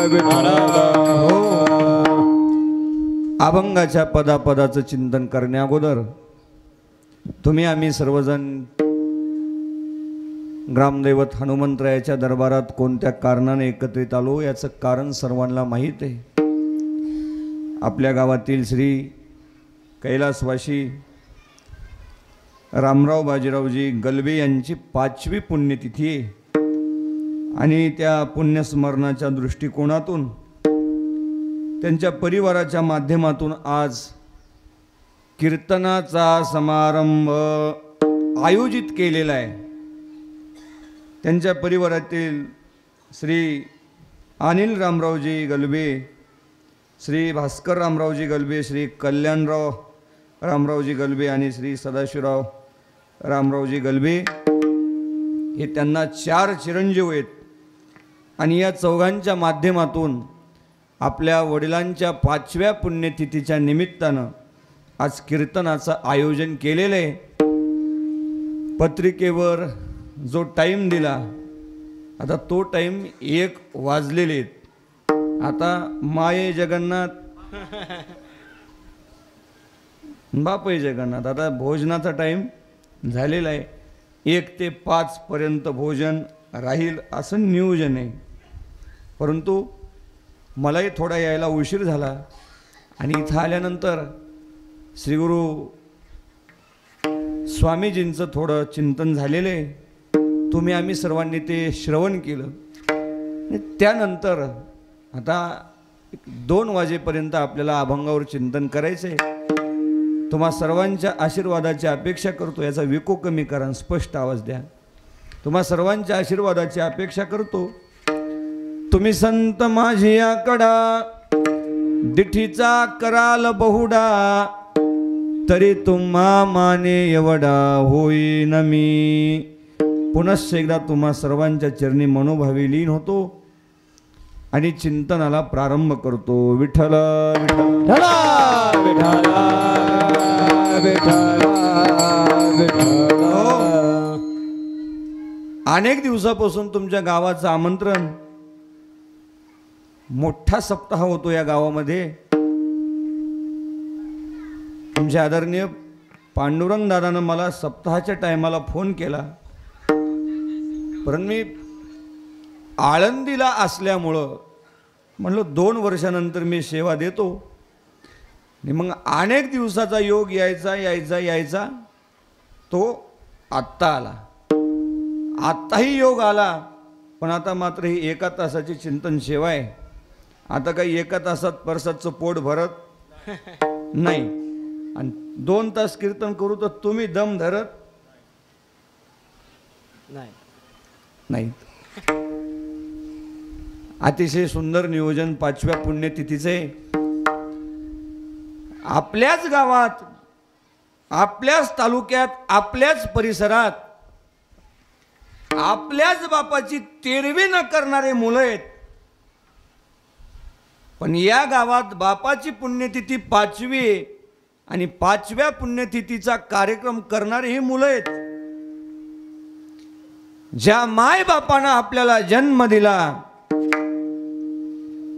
विठ्ठला हो. अभंगाच्या पदापदाचं चिंतन करण्या अगोदर तुम्ही आम्ही सर्वजण ग्रामदैवत हनुमंतरायाच्या दरबारात कोणत्या कारणाने एकत्रित आलो याचं कारण सर्वांना माहीत आहे. आपल्या गावातील श्री कैलासवासी रामराव बाजीरावजी गलबे यांची 5वी पुण्यतिथी आहे आणि त्या पुण्यस्मरणाच्या दृष्टिकोनातून त्यांच्या परिवाराच्या माध्यमातून आज कीर्तनाचा समारंभ आयोजित केलेला आहे. त्यांच्या परिवारातील श्री अनिल रामरावजी गलबे, श्री भास्कर रामरावजी गलबे, श्री कल्याणराव रामरावजी गलबे आणि श्री सदाशिवराव रामरावजी गलबे हे त्यांना 4 चिरंजीव आहेत आणि या चौघांच्या माध्यमातून आपल्या वडिलांच्या 5व्या पुण्यतिथीच्या निमित्तानं आज कीर्तनाचं आयोजन केलेलं आहे. पत्रिकेवर जो टाईम दिला आता तो टाईम 1 वाजलेले आहेत. आता माये जगन्नाथ बापय जगन्नाथ आता भोजनाचा टाईम झालेला आहे. 1 ते 5 पर्यंत भोजन राहील असं नियोजन आहे. परंतु मलाही थोडा यायला उशीर झाला आणि इथं आल्यानंतर श्रीगुरु स्वामीजींचं थोडं चिंतन झालेलं आहे. तुम्ही आम्ही सर्वांनी ते श्रवण केलं. त्यानंतर आता 2 वाजेपर्यंत आपल्याला अभंगावर चिंतन करायचं आहे. तुम्हा सर्वांच्या आशीर्वादाची अपेक्षा करतो. याचा विको कमी करा, स्पष्ट आवाज द्या. तुम्हा सर्वांच्या आशीर्वादाची अपेक्षा करतो. तुम्ही संत माझी आकडा दिठीचा कराल बहुडा तरी तुम्हा माने एवढा होईन मी. पुनश्च एकदा तुम्हा सर्वांच्या चरणी मनोभावी लीन होतो आणि चिंतनाला प्रारंभ करतो. विठ्ठल विठ्ठल विठ्ठल विठ्ठल विठ्ठल. अनेक दिवसापासून तुमच्या गावाचं आमंत्रण, मोठा सप्ताह होतो या गावामध्ये. तुमचे आदरणीय पांडुरंग दादानं मला सप्ताहाच्या टायमाला फोन केला, परंतु मी आळंदीला असल्यामुळं म्हणलं 2 वर्षानंतर मी सेवा देतो आणि मग अनेक दिवसाचा योग यायचा यायचा यायचा तो आत्ता आला. आत्ताही योग आला, पण आता मात्र ही 1 तासाची चिंतन सेवा आहे. आता काही 1 तासात परसाचं पोट भरत नाही आणि 2 तास कीर्तन करू तर तुम्ही दम धरत नाही. अतिशय सुंदर नियोजन 5व्या पुण्यतिथीचे. आपल्याच गावात, आपल्याच तालुक्यात, आपल्याच परिसरात आपल्याच बापाची 13वी न करणारे मुलं आहेत. पण या गावात बापाची पुण्यतिथी 5वी आणि 5व्या पुण्यतिथीचा कार्यक्रम करणारे ही मुलं आहेत. ज्या मायबापानं आपल्याला जन्म दिला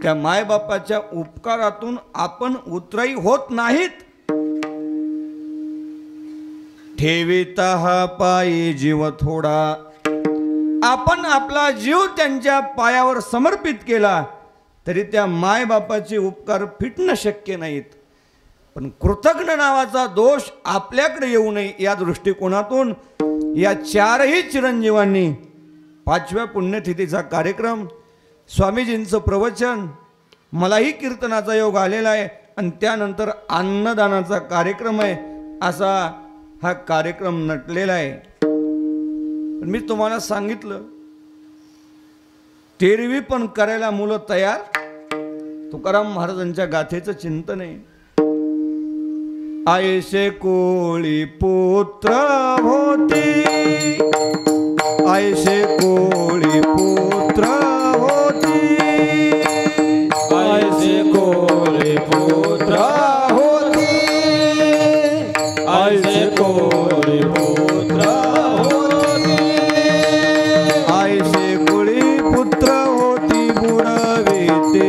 त्या मायबापाच्या उपकारातून आपण उतराई होत नाहीत. ठेविता हा पायी जीव थोडा, आपण आपला जीव त्यांच्या पायावर समर्पित केला तरी त्या मायबापाचे उपकार फिटणं शक्य नाहीत. पण कृतज्ञ नावाचा दोष आपल्याकडे येऊ नये या दृष्टिकोनातून या 4ही चिरंजीवांनी 5व्या पुण्यतिथीचा कार्यक्रम, स्वामीजींचं प्रवचन, मलाही कीर्तनाचा योग आलेला आहे आणि त्यानंतर अन्नदानाचा कार्यक्रम आहे, असा हा कार्यक्रम नटलेला आहे. पण मी तुम्हाला सांगितलं 13वी पण करायला मुलं तयार. तुकाराम महाराजांच्या गाथेचं चिंतन आहे. आयसे कोळी पुत्र होती, आयसे कोळी पुत्र होती, आयसे कोळी पुत्र होती, आयसे कोळी पुत्र होती, आयसे कोळी पुत्र होती बुडविते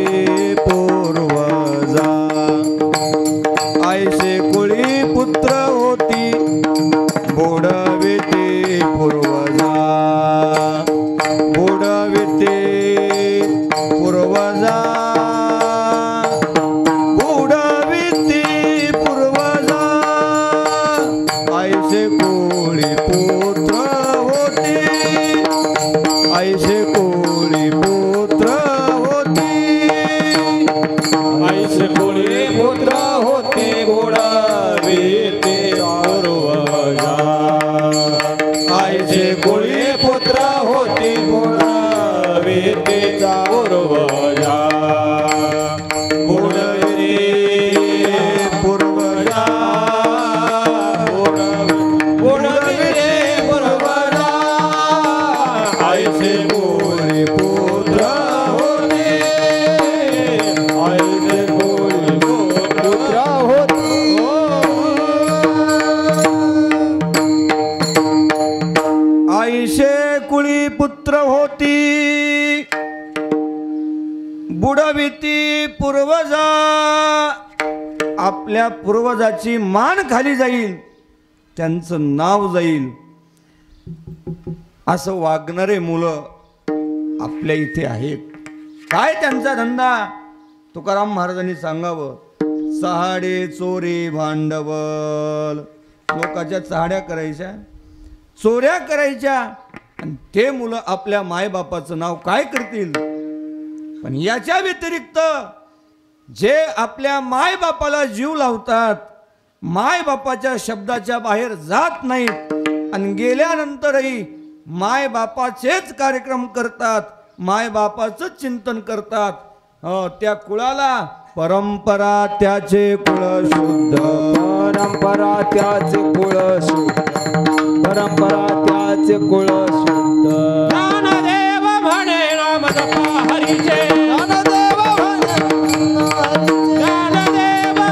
पूर्वजा बुडविती पूर्वजा बुडविती पूर्वजा ऐसे कोळी पुत्र होते ऐसे कोळी पुत्र होते आईशे कुळी पुत्र होती बुडविती पूर्वजा आपल्या पूर्वजाची मान खाली जाईल त्यांचं नाव जाईल असं वागणारे मुलं आपल्या इथे आहेत. काय त्यांचा धंदा तुकाराम महाराजांनी सांगावं. चहाडे चोरी भांडवल लोकांच्या चहाड्या करायच्या चोऱ्या करायच्या आणि ते मुलं आपल्या मायबापाचं नाव काय करतील. पण याच्या व्यतिरिक्त जे आपल्या मायबापाला जीव लावतात मायबापाच्या शब्दाच्या बाहेर जात नाहीत आणि गेल्यानंतरही मायबापाचेच कार्यक्रम करतात मायबापाचं चिंतन करतात त्या कुळाला परंपरा त्याचे कुळ शुद्ध परंपरा त्याचे कुळ शुद्ध परंपरा त्याचे कुळ शुद्ध ज्ञानदेव म्हणे नाम जपा हरीचे ज्ञानदेव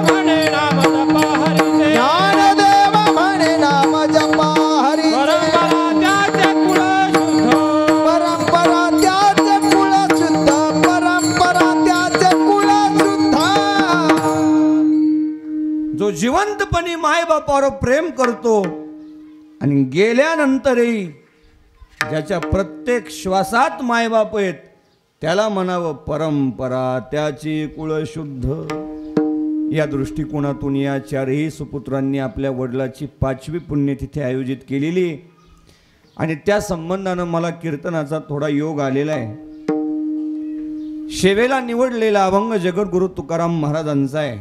म्हणे नाम जपा हरीचे ज्ञानदेव म्हणे नाम जपा हरीचे परंपरा त्याचे कुळ शुद्ध परंपरा त्याचे कुळ शुद्ध जो जिवंतपणी मायबापावर प्रेम करतो आणि गेल्यानंतरही ज्याच्या प्रत्येक श्वासात मायबाप आहेत त्याला म्हणावं परंपरा त्याची कुळ शुद्ध. या दृष्टिकोनातून या चारही सुपुत्रांनी आपल्या वडिलाची 5वी पुण्यतिथी आयोजित केलेली आणि त्या संबंधानं मला कीर्तनाचा थोडा योग आलेला आहे. शेवेला निवडलेला अभंग जगद्गुरु तुकाराम महाराजांचा आहे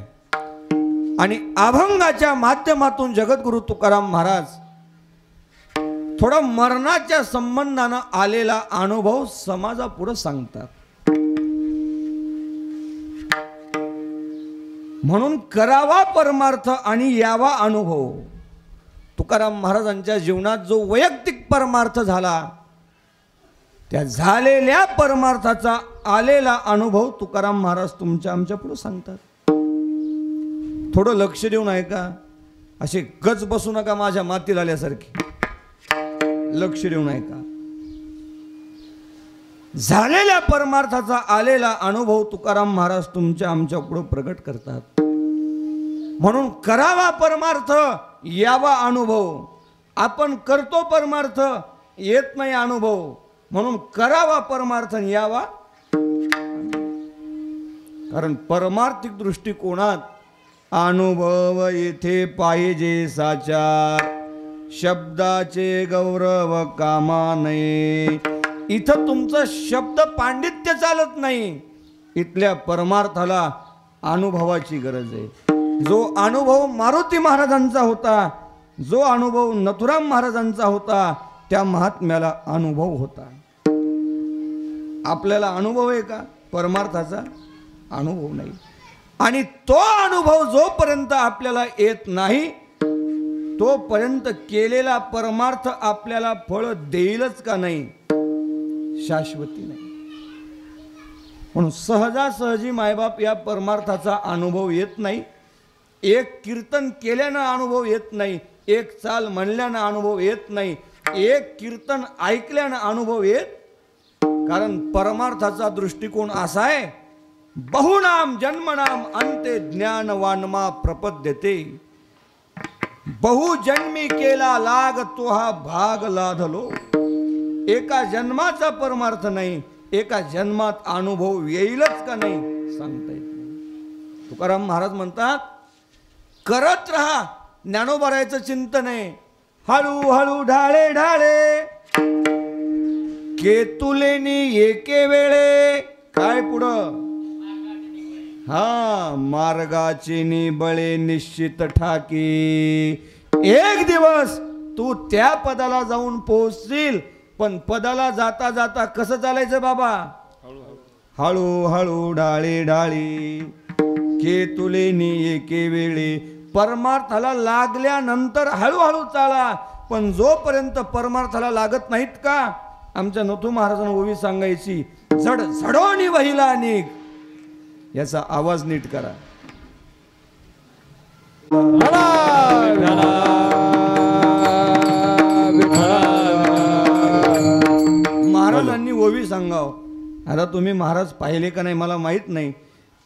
आणि अभंगाच्या माध्यमातून जगद्गुरु तुकाराम महाराज थोडा मरणाच्या संबंधानं आलेला अनुभव समाजापुढे सांगतात. म्हणून करावा परमार्थ आणि यावा अनुभव. तुकाराम महाराजांच्या जीवनात जो वैयक्तिक परमार्थ झाला त्या झालेल्या परमार्थाचा आलेला अनुभव तुकाराम महाराज तुमच्या आमच्या पुढे सांगतात. थोडं लक्ष देऊन ऐका. असे गच बसू नका माझ्या मातील आल्यासारखे. लक्ष देऊन ऐका. झालेल्या परमार्थाचा आलेला अनुभव तुकाराम महाराज तुमच्या आमच्या पुढे प्रकट करतात. म्हणून करावा परमार्थ यावा अनुभव. आपण करतो परमार्थ येत नाही अनुभव म्हणून करावा परमार्थ यावा. कारण परमार्थिक दृष्टिकोनात अनुभव येथे पाहिजे साचार शब्दाचे गौरव कामा नये. इथं तुमचं शब्द पांडित्य चालत नाही. इथल्या परमार्थाला अनुभवाची गरज आहे. जो अनुभव मारुती महाराजांचा होता जो अनुभव नथुराम महाराजांचा होता त्या महात्म्याला अनुभव होता. आपल्याला अनुभव आहे का परमार्थाचा? अनुभव नाही. आणि तो अनुभव जोपर्यंत आपल्याला येत नाही तोपर्यंत केलेला परमार्थ आपल्याला फळ देईलच का नाही? शाश्वती नाही. म्हणून सहजासहजी मायबाप या परमार्थाचा अनुभव येत नाही. एक कीर्तन केल्यानं अनुभव येत नाही. एक चाल म्हणल्यानं अनुभव येत नाही. एक कीर्तन ऐकल्यानं अनुभव येत. कारण परमार्थाचा दृष्टिकोन असा आहे बहुनाम जन्मनाम अंते ज्ञानवानमा प्रपद्यते. बहुजन्मी केला लाग तो हा भाग लाधलो. एका जन्माचा परमार्थ नाही. एका जन्मात अनुभव येईलच का नाही सांगता येत नाही. तुकाराम महाराज म्हणतात करत राहा. ज्ञानोबरायचं चिंतन आहे. हळूहळू ढाळे ढाळे केतुलेनी एके वेळे. काय पुढं? हा मार्गाची निबळे निश्चित ठाकी. एक दिवस तू त्या पदाला जाऊन पोहोचशील. पण पदाला जाता जाता कसं चालायचं बाबा? हळूहळू डाळी डाळी केतुलेनी एके वेळी. परमार्थाला लागल्यानंतर हळूहळू चाला, पण जोपर्यंत परमार्थाला लागत नाहीत का, आमच्या नथू महाराजांना ओवी सांगायची, झड झडोनी वहिला निघ. याचा आवाज नीट करा. महाराजांनी ओवी सांगाव. आता तुम्ही महाराज पाहिले का नाही मला माहित नाही,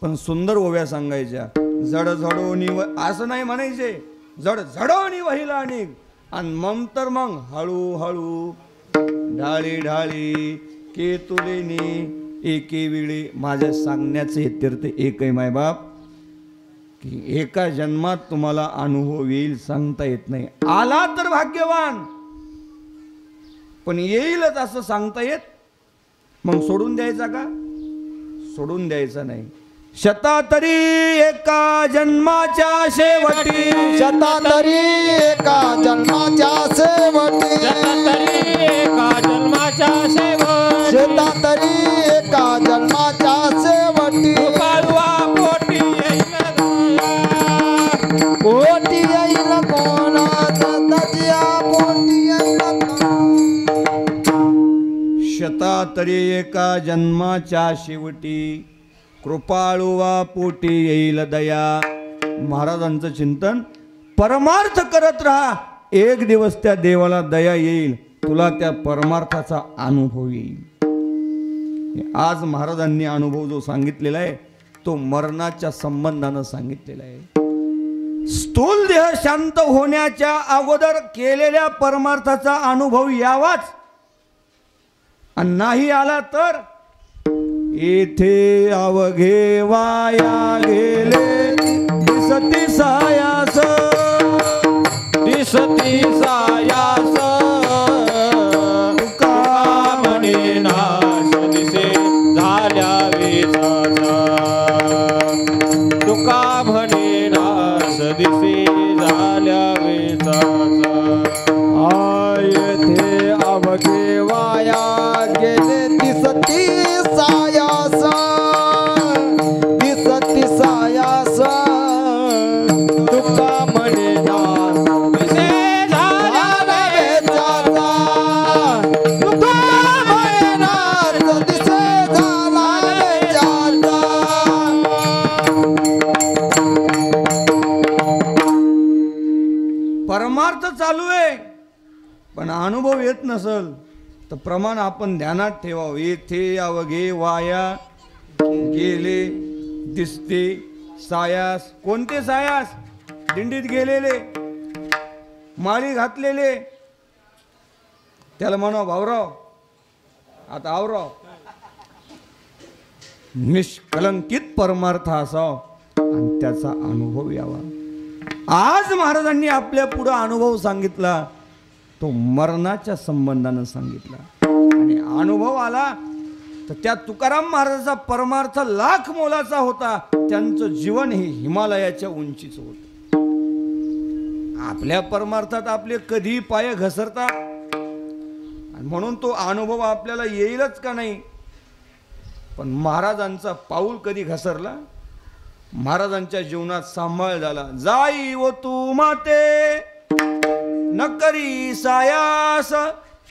पण सुंदर ओव्या सांगायच्या. जड झडोनी असं नाही म्हणायचे, जड झडोनी वहिला निघ. आणि नंतर मग हळूहळू ढाळी ढाळी केतुलेनी एके वेळी. माझ्या सांगण्याचे हे तीर्थ एक आहे मायबाप, की एका जन्मात तुम्हाला अनुभव येईल सांगता येत नाही. आला तर भाग्यवान, पण येईलच असं सांगता येत. मग सोडून द्यायचा का? सोडून द्यायचा नाही. शतातरी एका जन्माच्या शेवटी, शतातरी एका जन्माच्या शेवटी, शतातरी एका जन्माच्या शेवटी, शतातरी एका जन्माच्या शेवटी, काळवा पोटी येईल पोटी येईल कोणाच्या तजिया, पोटी येईल शतातरी एका जन्माच्या शेवटी, कृपाळुवा पोटी येईल दया. महाराजांचं चिंतन, परमार्थ करत राहा, एक दिवस त्या देवाला दया येईल, तुला त्या परमार्थाचा अनुभव येईल. आज महाराजांनी अनुभव जो सांगितलेला आहे तो मरणाच्या संबंधानं सांगितलेला आहे. स्थूल देह शांत होण्याच्या अगोदर केलेल्या परमार्थाचा अनुभव यावाच, आणि नाही आला तर येथे अवघे वाया गेले दिसती सायास, दिसती सायास. तुका म्हणे नाश दिसे झाल्या वेचाचा, तुका म्हणे नाश दिसे झाल्या वेचाचा. येथे अवघे वाया गेले दिसती सायास, दिसती सायास. तुका म्हणे नाश दिसे झाल्या वेचाचा, तुका म्हणे नाश दिसे झाला वेचाचा. परमार्थ चालू आहे पण अनुभव येत नसल तर प्रमाण आपण ध्यानात ठेवावं. येथे अवघे वाया गेले दिसते सायास. कोणते सायास? दिंडीत गेलेले, माळी घातलेले. त्याला म्हणा भाऊराव आता आवराव. निष्कलंकित परमार्थ असावा आणि त्याचा अनुभव यावा. आज महाराजांनी आपल्या पुढे अनुभव सांगितला तो मरणाच्या संबंधानं सांगितला, आणि अनुभव आला तर त्या तुकाराम महाराजाचा परमार्थ लाख मोलाचा होता. त्यांचं जीवन हे हिमालयाच्या उंचीचं होतं. आपल्या परमार्थात आपले कधी पाय घसरतात, आणि म्हणून तो अनुभव आपल्याला येईलच का नाही. पण महाराजांचा पाऊल कधी घसरला? महाराजांच्या जीवनात सांभाळ झाला. जाई व तू माते न करी सायास,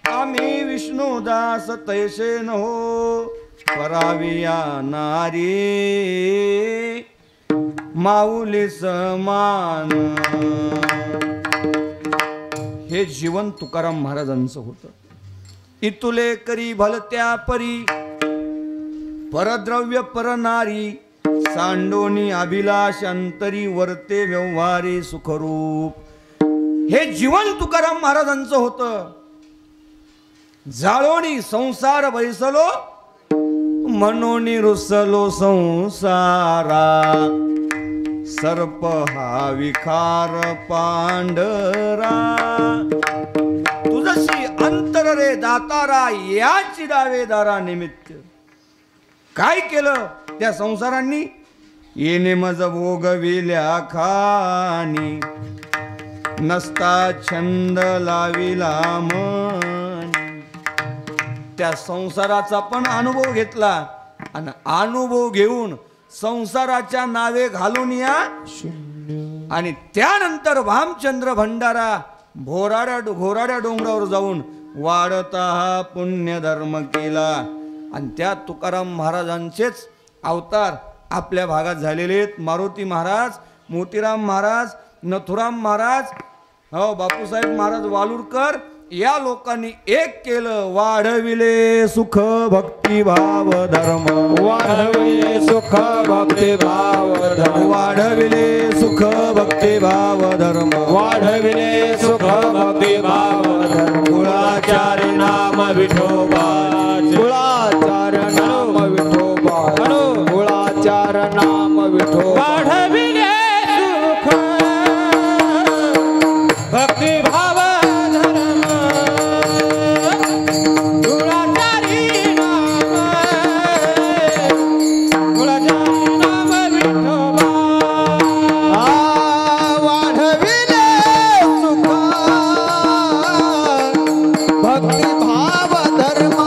आम्ही विष्णुदास तैसे न हो कराविया नारी माऊली समान. हे जीवन तुकाराम महाराजांचं होतं. इतुले करी भलत्या परी परद्रव्य परनारी, सांडोनी अभिलाष अंतरी वर्ते व्यवहारी सुखरूप. हे जीवन तुकाराम महाराजांचं होतं. जाळोनी संसार बैसलो म्हणून रुसलो संसारा, सर्प हा विखार पांढरा, तुझशी अंतर रे दातारा याची दावेदारा निमित्त. काय केलं त्या संसारांनी? येणे मज भोगविल्या खानी, नसता छंद लाविला मनी. त्या संसाराचा पण अनुभव घेतला आणि अनुभव घेऊन संसाराच्या नावे घालून या आणि त्यानंतर भामचंद्र भंडारा घोराड्या डोंगरावर जाऊन वाढता हा पुण्य धर्म केला. आणि त्या तुकाराम महाराजांचेच अवतार आपल्या भागात झालेले आहेत. मारुती महाराज, मोतीराम महाराज, नथुराम महाराज, हो बापूसाहेब महाराज वालुरकर या लोकांनी एक केलं. वाढविले सुख भक्ती भाव धर्म, वाढविले सुख भक्ती भाव धर्म, वाढविले सुख भक्ती भाव धर्म, वाढविले सुख भक्ती भाव धर्म. कुळाचारी नाम विठोबा, कुळाचार नाम विठोबा, कुळाचार नाम विठोबा. वाढविले सुख भक्ती भाव धर्म, कुळाचारी नाम विठोबा. वाढविले सुख भक्ती भाव धर्म,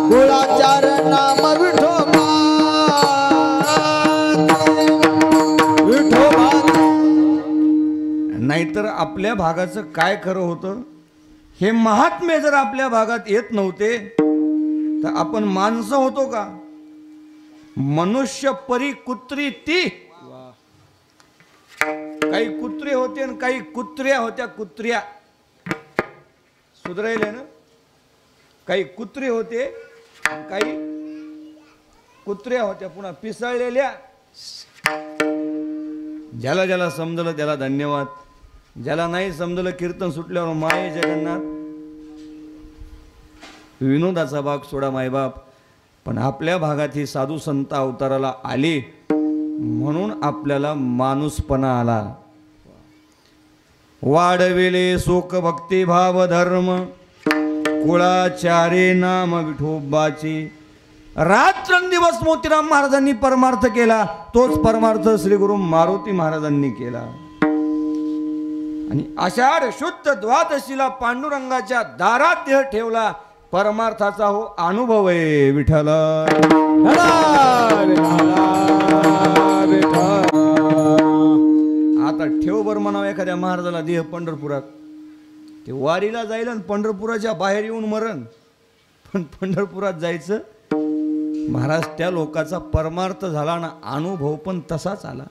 कुळाचार नाम विठोबा. विठोबा नाहीतर आपल्या भागाचं काय खरं होतं, हे महात्मे जर आपल्या भागात येत नव्हते तर आपण माणसं होतो का? मनुष्य परी कुत्री ती, काही कुत्रे होते आणि काही कुत्र्या होत्या. कुत्र्या सुधरायले ना, काही कुत्रे होते आणि काही कुत्र्या होत्या पुन्हा पिसळलेल्या. ज्याला ज्याला समजलं त्याला धन्यवाद, ज्याला नाही समजलं कीर्तन सुटल्यावर माय जगन्नाथ. विनोदाचा भाग सोडा मायबाप, पण आपल्या भागात ही साधू संत अवताराला आले म्हणून आपल्याला माणूसपणा आला. वाढविले शोक भक्ती भाव धर्म, कुळाचारे नाम विठोबाचे. रात्रंदिवस मोतीराम महाराजांनी परमार्थ केला, तोच परमार्थ श्री गुरु मारुती महाराजांनी केला. आणि आषाढ शुद्ध द्वादशीला पांडुरंगाच्या दारात देह ठेवला. परमार्थाचा हो अनुभव आहे विठ्ठल. आता ठेव बर म्हणावं एखाद्या महाराजाला देह पंढरपुरात, ते वारीला जाईल आणि पंढरपुराच्या बाहेर येऊन मरण. पण पंढरपुरात जायचं, महाराज त्या लोकाचा परमार्थ झाला ना, अनुभव पण तसाच आला.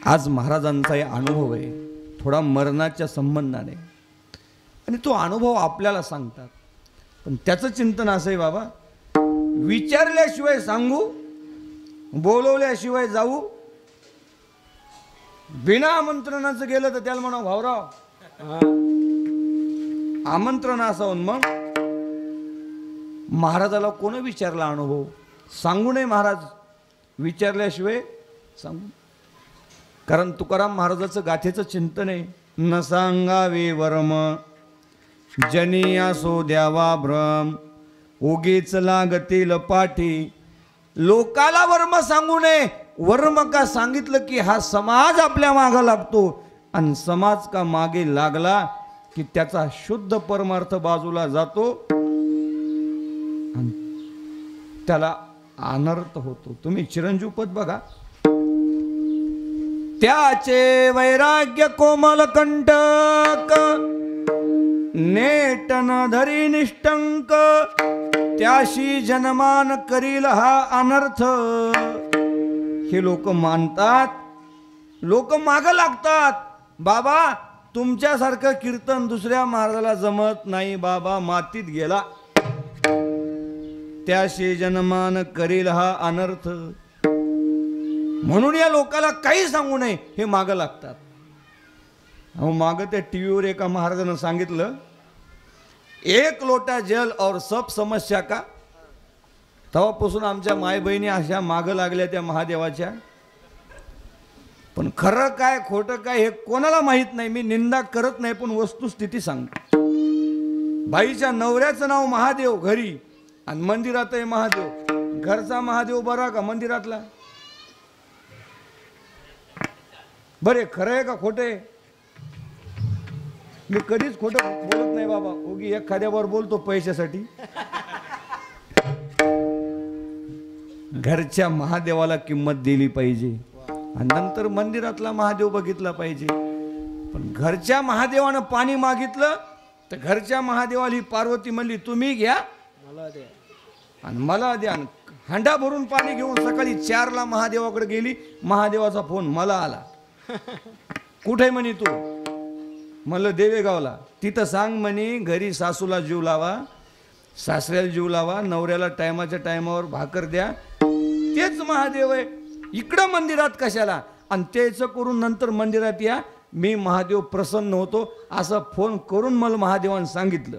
आज महाराजांचा हे अनुभव आहे थोडा मरणाच्या संबंधाने, आणि तो अनुभव आपल्याला सांगतात. पण त्याचं चिंतन असं आहे बाबा, विचारल्याशिवाय सांगू, बोलवल्याशिवाय जाऊ. बिना आमंत्रणाचं गेलं तर त्याला म्हणा भाऊराव, आमंत्रण असावं. मग महाराजाला कोण विचारला अनुभव? सांगू नये महाराज, विचारल्याशिवाय सांगू. कारण तुकाराम महाराजाचं गाथेचं चिंतन आहे, न सांगावे वर्म जनी असो द्यावा भ्रम, उगीच लागतील पाठी. लोकाला वर्म सांगू नये. वर्म का सांगितलं की हा समाज आपल्या मागे लागतो, आणि समाज का मागे लागला की त्याचा शुद्ध परमार्थ बाजूला जातो आणि त्याला अनर्थ होतो. तुम्ही चिरंजीव पद बघा, त्याचे वैराग्य कोमल कंटक, नेट न धरी निष्टंक, त्याशी जनमान करील हा अनर्थ. हे लोक मानतात, लोक माग लागतात. बाबा तुमच्यासारखं कीर्तन दुसऱ्या महाराजाला जमत नाही, बाबा मातीत गेला. त्याशी जनमान करील हा अनर्थ. म्हणून या लोकाला काही सांगू नये, हे मागं लागतात. अहो मागं त्या टीव्हीवर एका महाराजानं सांगितलं, एक लोटा जल और सब समस्या का. तेव्हापासून आमच्या माय बहिणी अशा मागं लागल्या त्या महादेवाच्या. पण खरं काय खोटं काय हे कोणाला माहित नाही. मी निंदा करत नाही, पण वस्तुस्थिती सांगतो. बाईच्या नवऱ्याचं नाव महादेव घरी, आणि मंदिरात आहे महादेव. घरचा महादेव बरा का मंदिरातला? बरे खरं आहे का खोटे? मी कधीच खोटं बोलत नाही बाबा. उगी एखाद्यावर बोलतो पैशासाठी. घरच्या महादेवाला किंमत दिली पाहिजे आणि नंतर मंदिरातला महादेव बघितला पाहिजे. पण घरच्या महादेवानं पाणी मागितलं तर घरच्या महादेवाला ही पार्वती म्हणली तुम्ही घ्या आणि मला द्या. हांडा भरून पाणी घेऊन सकाळी 4ला महादेवाकडे गेली. महादेवाचा फोन मला आला. कुठे म्हणे तू? म्हणलं देवेगावला. तिथं सांग म्हणे घरी सासूला जीव लावा, सासऱ्याला जीव लावा, नवऱ्याला टायमाच्या टायमावर भाकर द्या. तेच महादेव आहे. इकडं मंदिरात कशाला? आणि त्याचं करून नंतर मंदिरात या, मी महादेव प्रसन्न होतो असं फोन करून मला महादेवानं सांगितलं.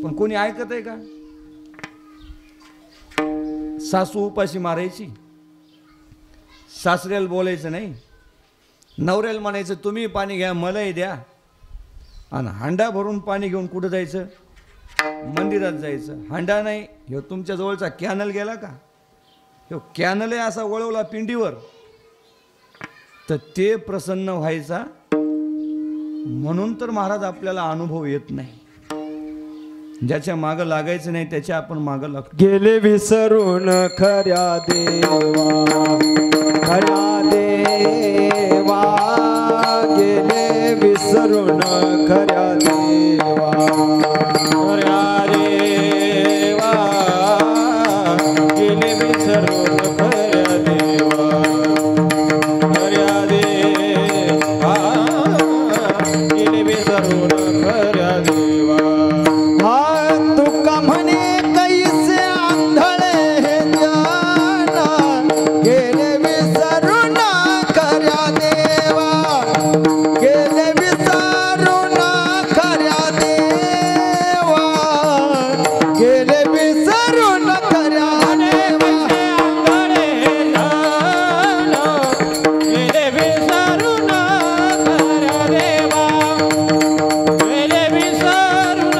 पण कोणी ऐकत आहे का? सासू उपाशी मारायची, सासऱ्याला बोलायचं नाही, नवऱ्याला म्हणायचं तुम्ही पाणी घ्या मलाही द्या. आणि हांडा भरून पाणी घेऊन कुठं जायचं? मंदिरात जायचं. हांडा नाही, ह्यो तुमच्या जवळचा कॅनल गेला का? ह्यो कॅनल आहे असा वळवला पिंडीवर तर ते प्रसन्न व्हायचा. म्हणून तर महाराज आपल्याला अनुभव येत नाही. ज्याच्या मागं लागायचं नाही त्याच्या आपण मागं लागतो. गेले विसरून खऱ्या देवा, खऱ्या देवा, गेले विसरून खऱ्या देवा, खऱ्या देवा, गेले विसरून खऱ्या देवा, खऱ्या देवा, गेले विसरून खऱ्या देवा. हा तुका म्हणे कैसे आंधळे हे ज्ञान, गेले विसरून खऱ्या देवा, गेले विसरून खऱ्या देवा, गेले विसरून खऱ्या देवा. गेले विसरून खऱ्या देवा, गेले विसरून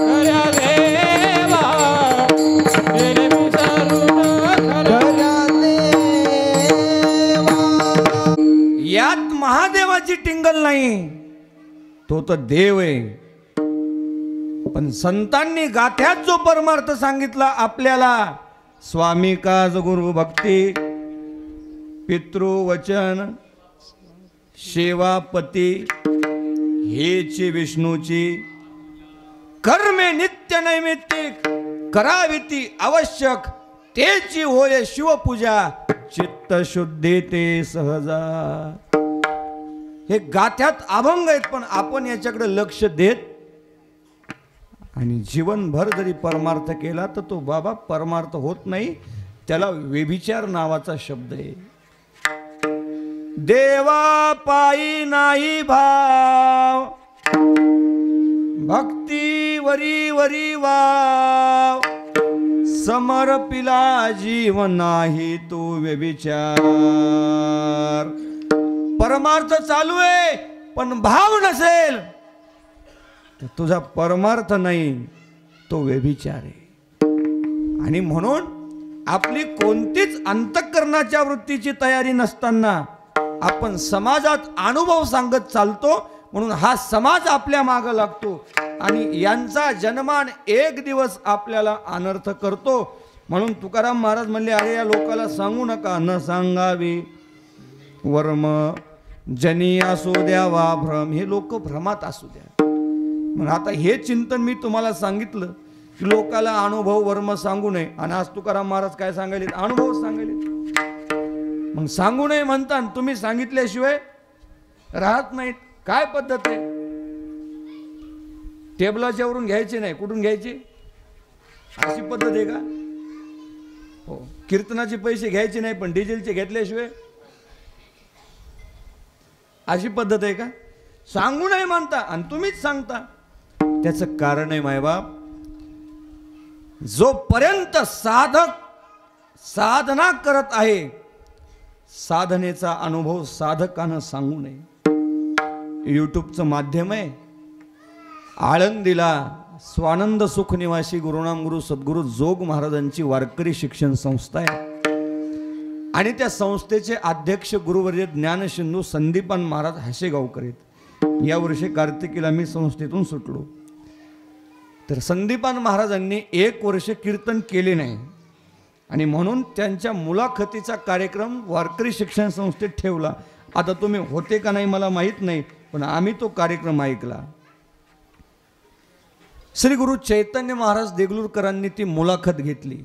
खऱ्या देवा, गेले विसरून खऱ्या यात महादेवाची टिंगल नाही, तो तर देव आहे. पण संतांनी गाथ्यात जो परमार्थ सांगितला आपल्याला, स्वामी काज गुरु भक्ती, पितृवचन, सेवापती, हेची विष्णूची, कर्मे नित्य नैमित्तिक, कराविती आवश्यक, तेची होय शिवपूजा, चित्त शुद्धी ते सहजा. हे गाथ्यात अभंग आहेत पण आपण याच्याकडे लक्ष देत आणि जीवनभर जरी परमार्थ केला तर तो बाबा परमार्थ होत नाही. त्याला व्यभिचार नावाचा शब्द आहे. देवा पायी नाही भाव, भक्ती वरी वरी वाव, समर्पिला जीव नाही तो व्यभिचार. परमार्थ चालू आहे पण भाव नसेल तर तुझा परमार्थ नाही, तो व्यभिचार आहे. आणि म्हणून आपली कोणतीच अंतःकरणाच्या वृत्तीची तयारी नसताना आपण समाजात अनुभव सांगत चालतो. म्हणून हा समाज आपल्या मागं लागतो आणि यांचा जन्मान एक दिवस आपल्याला अनर्थ करतो. म्हणून तुकाराम महाराज म्हणले, अरे या लोकाला सांगू नका, न सांगावी वर्म जनी असू द्या वा भ्रम. हे लोक भ्रमात असू द्या. मग आता हे चिंतन मी तुम्हाला सांगितलं की लोकाला अनुभव वर्म सांगू नये. आणि आज तुकाराम महाराज काय सांगायले? अनुभव सांगायले. मग सांगू नये म्हणता तुम्ही सांगितल्याशिवाय राहत नाहीत. काय पद्धत आहे? टेबलाच्या वरून घ्यायचे नाही, कुठून घ्यायचे? अशी पद्धत आहे का? हो. कीर्तनाचे पैसे घ्यायचे नाही पण डिझेलचे घेतल्याशिवाय, अशी पद्धत आहे का? सांगू नये म्हणता आणि तुम्हीच सांगता. त्याचं कारण आहे मायबाप, जोपर्यंत साधक साधना करत आहे साधनेचा अनुभव साधकानं सांगू नये. यूट्यूबचं माध्यम आहे. आळंदीला स्वानंद सुख निवासी गुरुनाम गुरु सद्गुरु जोग महाराजांची वारकरी शिक्षण संस्था आहे आणि त्या संस्थेचे अध्यक्ष गुरुवर्य ज्ञानसिंधू संदीपान महाराज हाशेगावकर आहेत. यावर्षी कार्तिकीला मी संस्थेतून सुटलो. तर संदीपान महाराजांनी 1 वर्ष कीर्तन केले नाही आणि म्हणून त्यांच्या मुलाखतीचा कार्यक्रम वारकरी शिक्षण संस्थेत ठेवला. आता तुम्ही होते का नाही मला माहीत नाही, पण आम्ही तो कार्यक्रम ऐकला. श्री गुरु चैतन्य महाराज देगलूरकरांनी ती मुलाखत घेतली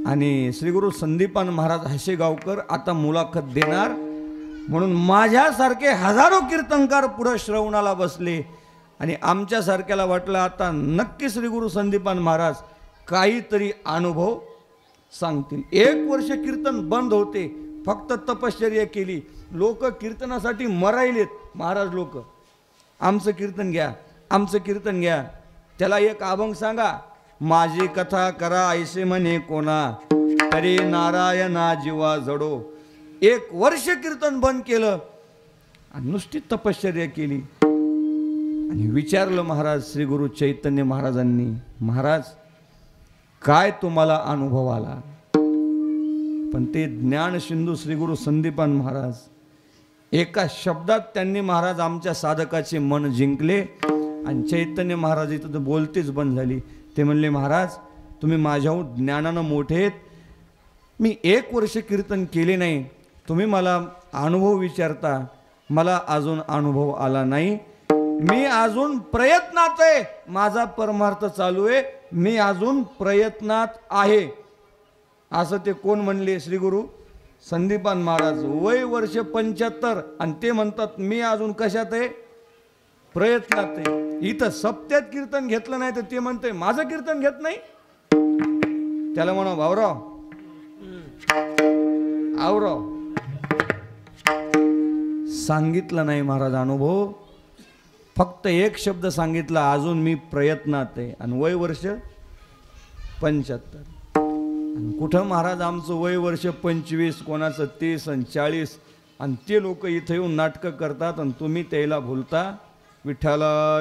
आणि श्री गुरु संदीपान महाराज हशेगावकर आता मुलाखत देणार म्हणून माझ्यासारखे हजारो कीर्तनकार पुढे श्रवणाला बसले आणि आमच्यासारख्याला वाटलं आता नक्की श्री गुरु संदीपान महाराज काहीतरी अनुभव सांगतील. 1 वर्ष कीर्तन बंद होते, फक्त तपश्चर्या केली. लोक कीर्तनासाठी मरायलेत. महाराज लोक आमचं कीर्तन घ्या, आमचं कीर्तन घ्या. त्याला एक अभंग सांगा, माझी कथा करा ऐसे म्हणे कोणा, तरी नारायणा जीवा जडो. 1 वर्ष कीर्तन बंद केलं आणि नुसती तपश्चर्या केली आणि विचारलं महाराज श्री गुरु चैतन्य महाराजांनी, महाराज काय तुम्हाला अनुभव आला? पण ते ज्ञान सिंधू श्री गुरु संदीपान महाराज एका शब्दात त्यांनी महाराज आमच्या साधकाचे मन जिंकले आणि चैतन्य महाराज इथं बोलतेच बंद झाली. ते म्हणले, महाराज तुम्ही माझ्याहून ज्ञानानं मोठे आहेत. मी 1 वर्ष कीर्तन केले नाही, तुम्ही मला अनुभव विचारता, मला अजून अनुभव आला नाही. मी अजून प्रयत्नात आहे, माझा परमार्थ चालू आहे, मी अजून प्रयत्नात आहे. असं ते कोण म्हणले? श्री गुरु संदीपान महाराज. वय वर्ष 75 आणि ते म्हणतात मी अजून कशात आहे? प्रयत्नात आहे. इथं सप्त्यात कीर्तन घेतलं नाही तर ते म्हणते माझं कीर्तन घेत नाही. त्याला म्हणा भाऊराव, आवराव, सांगितलं नाही महाराज अनुभव, फक्त एक शब्द सांगितला, अजून मी प्रयत्नात आहे. आणि वय वर्ष 75. आणि कुठं महाराज आमचं वय वर्ष 25, कोणाचं 30 आणि 40 आणि ते लोक इथं येऊन नाटकं करतात आणि तुम्ही त्याला भुलता. विठ्ठला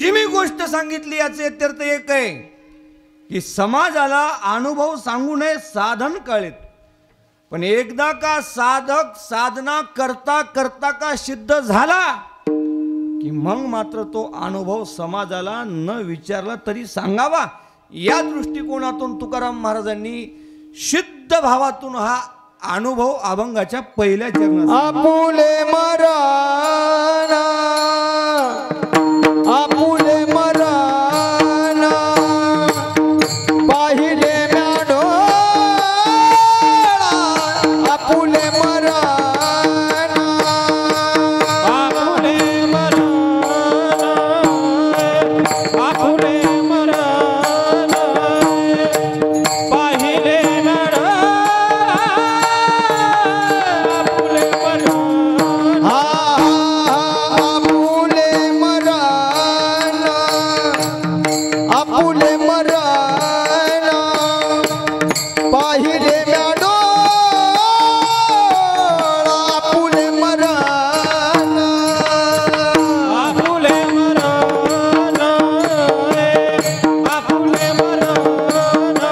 जी मी गोष्ट सांगितली याचे अर्थ एक आहे की समाजाला अनुभव सांगू नये, साधन कळेत. पण एकदा का साधक साधना करता करता का सिद्ध झाला की मग मात्र तो अनुभव समाजाला न विचारला तरी सांगावा. या दृष्टिकोनातून तुकाराम महाराजांनी शुद्ध भावातून हा अनुभव अभंगाच्या पहिल्या चरणात आपुले मराना, आपुले मराना, पाहिले म्याडोळा, आपुले मराना, आपुले मराना, आपुले मराना, पाहिले मराना, आपुले मराना. आपुले मराना, आपुले मराना, पाहिले म्याडोळा, आपुले मराना, आपुले मराना, आपुले मराना,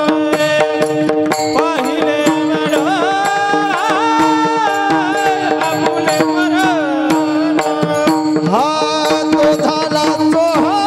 पाहिले मराना, आपुले मराना. हा तो झाला सोहळा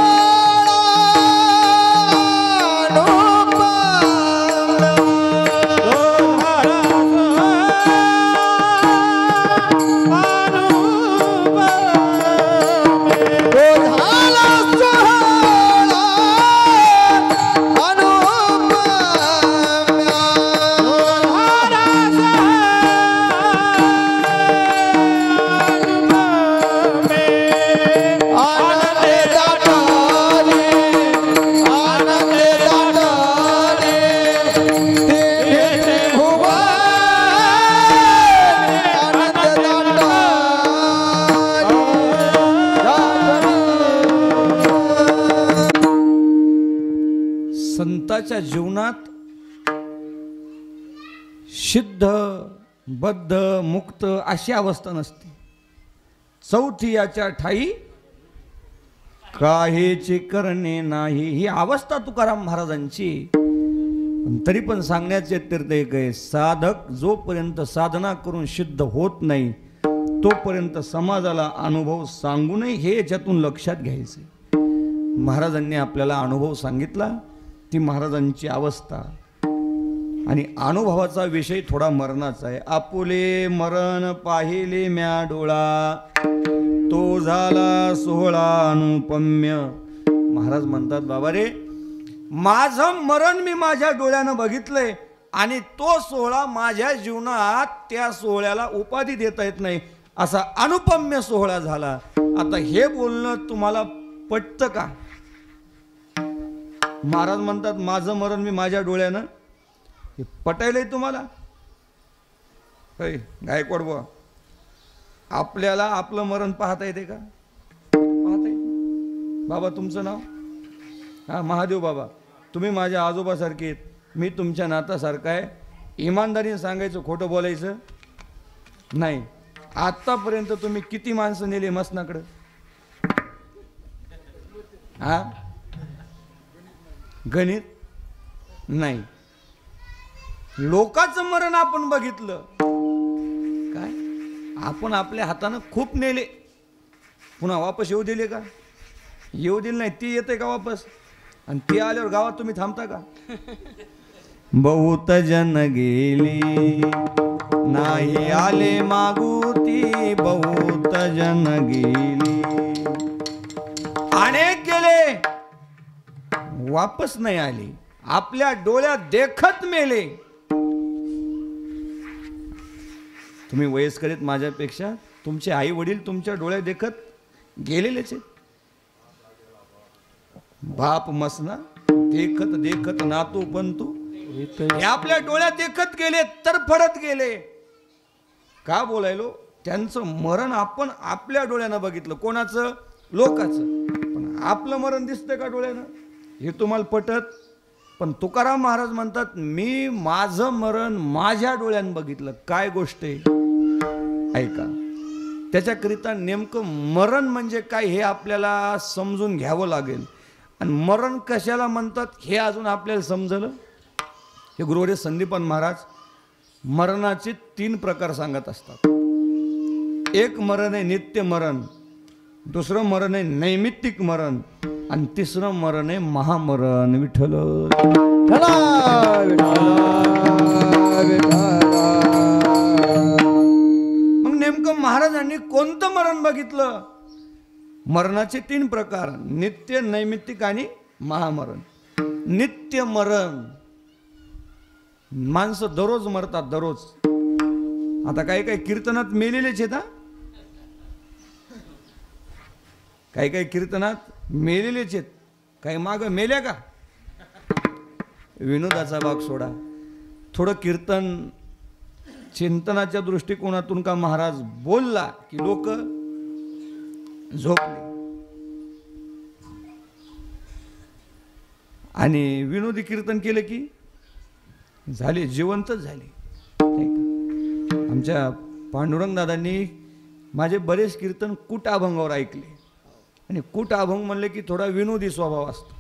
संताच्या जीवनात सिद्ध बद्ध मुक्त अशी अवस्था नसते. चौथी याच्या ठाई काहीची करणे नाही, ही अवस्था तुकाराम महाराजांची. पण तरी पण सांगण्याचे तीर्थ एक आहे, साधक जोपर्यंत साधना करून सिद्ध होत नाही तोपर्यंत समाजाला अनुभव सांगू नये, हे याच्यातून लक्षात घ्यायचे. महाराजांनी आपल्याला अनुभव सांगितला, ती महाराजांची अवस्था. आणि अनुभवाचा विषय थोडा मरणाचा आहे. आपुले मरण पाहिले म्या डोळा, तो झाला सोहळा अनुपम्य. महाराज म्हणतात, बाबा रे, माझं मरण मी माझ्या डोळ्यानं बघितलंय आणि तो सोहळा माझ्या जीवनात त्या सोहळ्याला उपाधी देता येत नाही, असा अनुपम्य सोहळा झाला. आता हे बोलणं तुम्हाला पटतं का? महाराज म्हणतात, माझं मरण मी माझ्या डोळ्यानं, हे पटायलंय तुम्हाला? गायकवाड बुवा, आपल्याला आपलं मरण पाहता येते का? पाहता येते. बाबा तुमचं नाव? हा, महादेव बाबा. तुम्ही माझ्या आजोबासारखे आहेत, मी तुमच्या नातासारखा आहे. इमानदारीने सांगायचं, खोटं बोलायचं नाही. आतापर्यंत तुम्ही किती माणसं नेली मसनाकडं? हा, गणित नाही. लोकांचं मरण आपण बघितलं काय? आपण आपल्या हातानं खूप नेले, पुन्हा वापस येऊ दिले का? येऊ दिले नाही. ती येते का वापस? आणि ती आल्यावर गावात तुम्ही थांबता का? बहुत जन गेली नाही आले मागुती, बहुत जन गेली. अनेक गेले, वापस नाही आले, आपल्या डोळ्यात देखत मेले. तुम्ही वयस्कर आहेत माझ्यापेक्षा, तुमचे आई वडील तुमच्या डोळ्यात देखत गेलेलेच आहेत. बाप मसना देखत देखत नातू पंतू, हे आपल्या डोळ्यात देखत गेले, तर फडत गेले. का बोलायलो? त्यांचं मरण आपण आपल्या डोळ्यानं बघितलं. कोणाचं? लोकाचं. पण आपलं मरण दिसतंय का डोळ्यानं? हे तुम्हाला पटत? पण तुकाराम महाराज म्हणतात, मी माझं मरण माझ्या डोळ्यानं बघितलं. काय गोष्ट आहे ऐका. त्याच्याकरिता नेमकं मरण म्हणजे काय हे आपल्याला समजून घ्यावं लागेल. आणि मरण कशाला म्हणतात हे अजून आपल्याला समजलं. हे गुरुवर्य संदीपान महाराज मरणाचे 3 प्रकार सांगत असतात. एक मरण आहे नित्य मरण, दुसरं मरण आहे नैमित्तिक मरण, आणि तिसरं मरण आहे महामरण. विठ्ठल मग नेमकं महाराजांनी कोणतं मरण बघितलं? मरणाचे 3 प्रकार, नित्य, नैमित्तिक आणि महामरण. नित्य मरण, माणसं दररोज मरतात, दररोज. आता काही काही कीर्तनात मेलेलेच आहेत. काही काही कीर्तनात मेलेलेच आहेत. काही माग मेल्या का? विनोदाचा भाग सोडा, थोडं कीर्तन चिंतनाच्या दृष्टिकोनातून का महाराज बोलला की लोक झोपले. आणि विनोदी कीर्तन केलं की झाले, जिवंतच झाले. आमच्या पांडुरंग दादांनी माझे बरेच कीर्तन कूट अभंगावर ऐकले. आणि कूट अभंग म्हणले की थोडा विनोदी स्वभाव असतो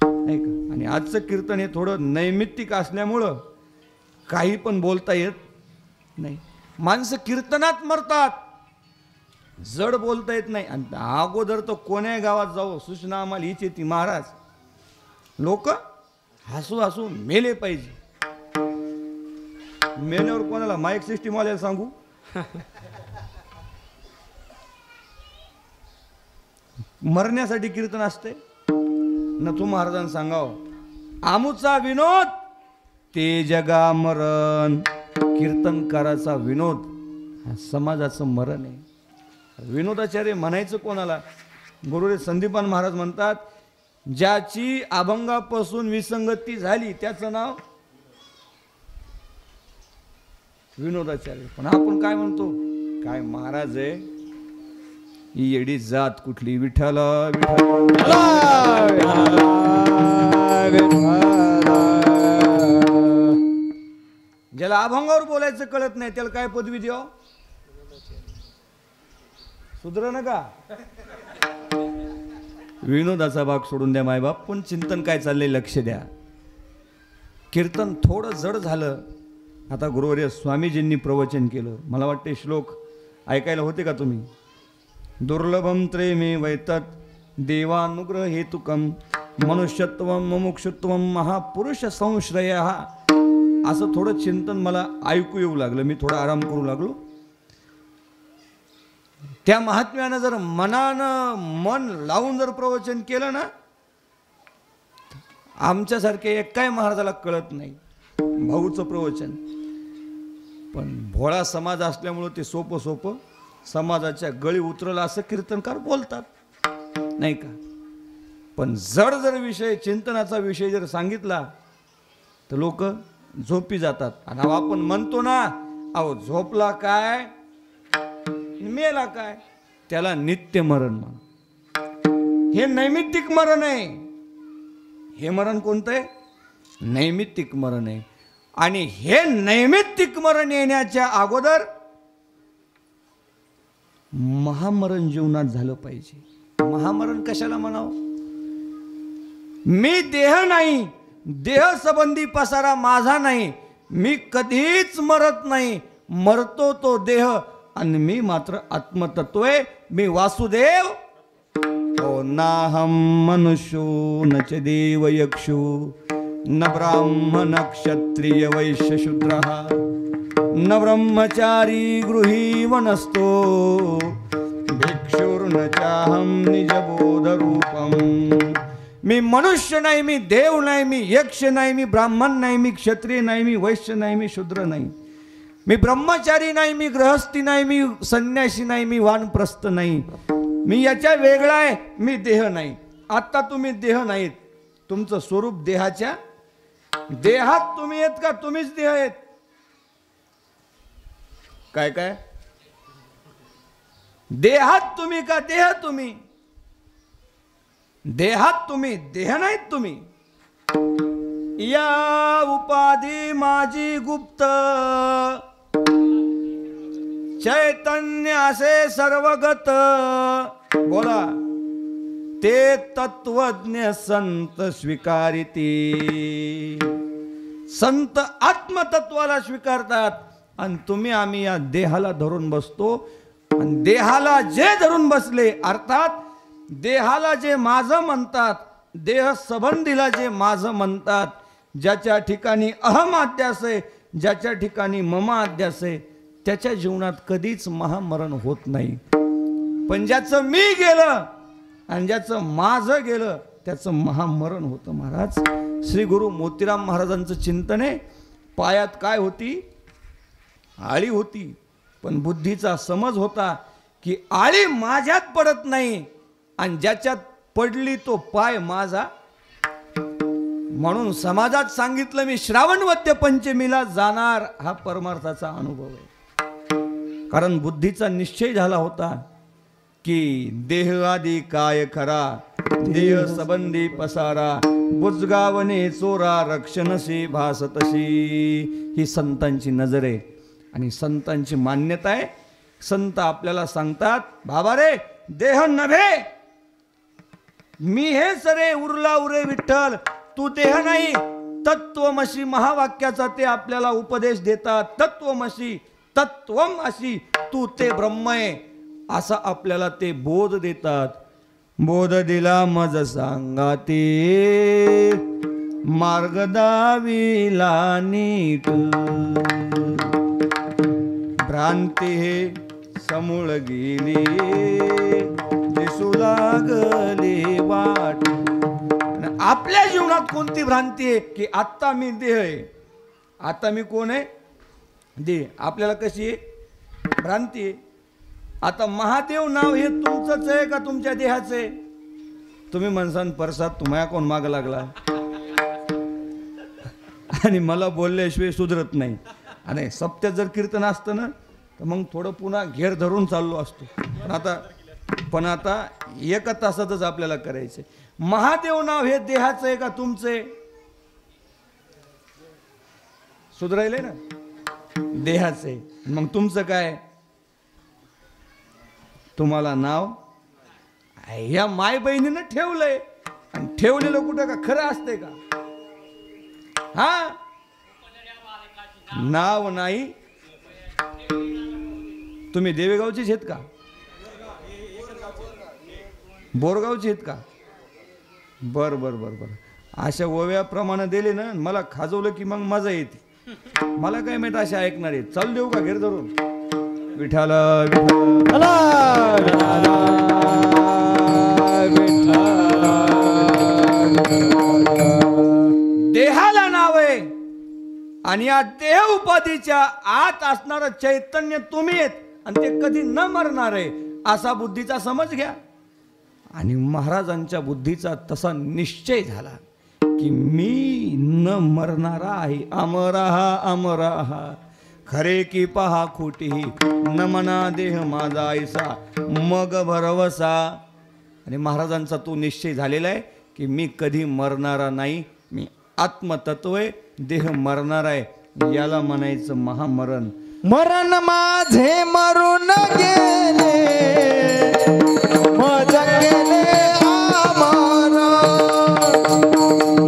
नाही का. आणि आजचं कीर्तन हे थोडं नैमित्तिक असल्यामुळं काही पण बोलता येत नाही. माणसं कीर्तनात मरतात, जड बोलता येत नाही. आणि अगोदर तर कोण्या गावात जाऊ सूचना आम्हाला हीच येते, महाराज लोक हसू हसू मेले पाहिजे. मेल्यावर कोणाला माईक सिस्टीम वाल्याला सांगू? मरण्यासाठी कीर्तन असते न. तू महाराजांना सांगाव आमुचा विनोद ते जगा मरण. कीर्तनकाराचा विनोद हा समाजाचं मरण आहे. विनोदाचार्य म्हणायचं कोणाला? गुरुदेव संदीपान महाराज म्हणतात, ज्याची अभंगापासून विसंगती झाली त्याचं नाव विनोदाचार्य. पण आपण काय म्हणतो? काय महाराज आहे ही येडी जात कुठली? विठ्ठल ज्याला अभंगावर बोलायचं कळत नाही त्याला काय पदवी द्याव? सुधर ना का? विनोदाचा भाग सोडून द्या मायबाप, पण चिंतन काय चाललंय लक्ष द्या. कीर्तन थोडं जड झालं. आता गुरुवर्य स्वामीजींनी प्रवचन केलं. मला वाटते श्लोक ऐकायला होते का तुम्ही? दुर्लभम त्रेमे वैतत देवानुग्रह हेतुकम मनुष्यत्वम मुमुक्षुत्वम महापुरुष संश्रय. असं थोडं चिंतन मला ऐकू येऊ लागलं. मी थोडा आराम करू लागलो. त्या महात्म्यानं जर मनानं मन लावून जर प्रवचन केलं ना, आमच्यासारखे एकाही महाराजाला कळत नाही भाऊचं प्रवचन. पण भोळा समाज असल्यामुळं ते सोपं सोपं समाजाच्या गळी उतरलं असं कीर्तनकार बोलतात, नाही का? पण जड जर विषय, चिंतनाचा विषय जर सांगितला तर लोक झोपी जातात. आणि आपण म्हणतो ना, अहो झोपला काय मेला काय, त्याला नित्य मरण म्हणा. हे नैमित्तिक मरण आहे. हे मरण कोणतं आहे? नैमित्तिक मरण आहे. आणि हे नैमित्तिक मरण येण्याच्या अगोदर महामरण जीवनात झालं पाहिजे. महामरण कशाला म्हणावं? मी देह नाही, देह संबंधी पसारा माझा नाही, मी कधीच मरत नाही, मरतो तो देह आणि मी मात्र आत्मतत्व आहे. मी वासुदेव. ओ नाहम मनुष्यो न च देव यक्षो न ब्राह्मण क्षत्रिय वैश्य शूद्रः न ब्रह्मचारी गृही वनस्तो भिक्षुर्न चाहम निजबोध रूपम. मी मनुष्य नाही, मी देव नाही, मी यक्ष नाही, मी ब्राह्मण नाही, मी क्षत्रिय नाही, मी वैश्य नाही, मी शूद्र नाही, मी ब्रह्मचारी नाही, मी गृहस्थी नाही, मी संन्यासी नाही, मी वानप्रस्थ नाही, मी याच्या वेगळा आहे, मी देह नाही. आता तुम्ही देह नाहीत. तुमचं स्वरूप देहाच्या देहात तुम्ही येत का तुम्हीच देह आहेत? काय काय देहात तुम्ही का देह तुम्ही? देहात तुम्ही, देह नाहीत तुम्ही. या उपाधी माझी गुप्त चैतन्य असे सर्वगत. बोला. ते तत्वज्ञ संत स्वीकारिती. संत आत्मतत्वाला स्वीकारतात आणि तुम्ही आम्ही या देहाला धरून बसतो. आणि देहाला जे धरून बसले, अर्थात देहाला जे माझं म्हणतात, देह संबंधीला जे माझं म्हणतात, ज्याच्या ठिकाणी अहम अध्यास आहे, ज्याच्या ठिकाणी मम अध्यास आहे, त्याच्या जीवनात कधीच महामरण होत नाही. पण ज्याचं मी गेलं आणि ज्याचं माझं गेलं त्याचं महामरण होतं. महाराज श्री गुरु मोतीराम महाराजांचं चिंतन आहे. पायात काय होती? आळी होती. पण बुद्धीचा समज होता की आळी माझ्यात पडत नाही आणि ज्याच्यात पडली तो पाय माझा. म्हणून समाजात सांगितलं मी श्रावणवद्य पंचमीला जाणार. हा परमार्थाचा अनुभव आहे. कारण बुद्धीचा निश्चय झाला होता की देह आदी काय खरा, देह संबंधी पसारा, बुजगावणे चोरा, रक्षणशी भासतशी. ही संतांची नजर आहे आणि संतांची मान्यता आहे. संत आपल्याला सांगतात, बाबा रे देह नव्हे, मी हे सरे उरला उरे विठ्ठल, तू देह नाही. तत्वमसी महावाक्याचा ते आपल्याला उपदेश देतात. तत्वमसी, तत्वम अशी, तू ते ब्रह्म आहे असा आपल्याला ते बोध देतात. बोध दिला मज सांगाते, मार्ग दाविला नीट. भ्रांती हे समूळ गेली, दिसू लागले वाट. आपल्या जीवनात कोणती भ्रांती आहे की आत्ता मी देह आहे, आता मी कोण आहे? देह. आपल्याला कशी आहे भ्रांती आहे? आता महादेव नाव हे तुमचंच आहे का तुमच्या देहाचं आहे? तुम्ही म्हणसान परसाद तुम्हाला कोण माग लागला आणि मला बोलल्याशिवाय सुधरत नाही. आणि सप्त्यात जर कीर्तन असतं ना तर मग थोडं पुन्हा घेर धरून चाललो असतो. पण आता एका तासातच आपल्याला करायचंय. महादेव नाव हे देहाचं आहे का तुमचं आहे? सुधरायलंय ना? देहाचं आहे. मग तुमचं काय? तुम्हाला नाव या माय बहिणीनं ठेवलंय आणि ठेवलेलं कुठं का खरं असतंय का? हा, नाव नाही. तुम्ही देवेगावचेच आहेत का? बोरगावचे आहेत का? बर बर बर बर. अशा ओव्याप्रमाणे दिले ना मला खाजवलं की मग मजा येते. मला काय माहित असे ऐकणार आहेत. चालू देऊ का घेर धरून? विठाल विठाल देहाला नाव आहे आणि या देह उपाधीच्या आत असणारं चैतन्य तुम्ही आहेत आणि ते कधी न मरणार आहे असा बुद्धीचा समज घ्या. आणि महाराजांच्या बुद्धीचा तसा निश्चय झाला की मी न मरणारा आहे. अमराहा अमराहा खरे की पहा खोटीही न मना देह माझा ऐसा मग भरवसा. आणि महाराजांचा तो निश्चय झालेला आहे की मी कधी मरणारा नाही. मी आत्मतत्व आहे. देह मरणार आहे. याला म्हणायचं महामरण. मरण माझे मरून गेले मज केले आमरण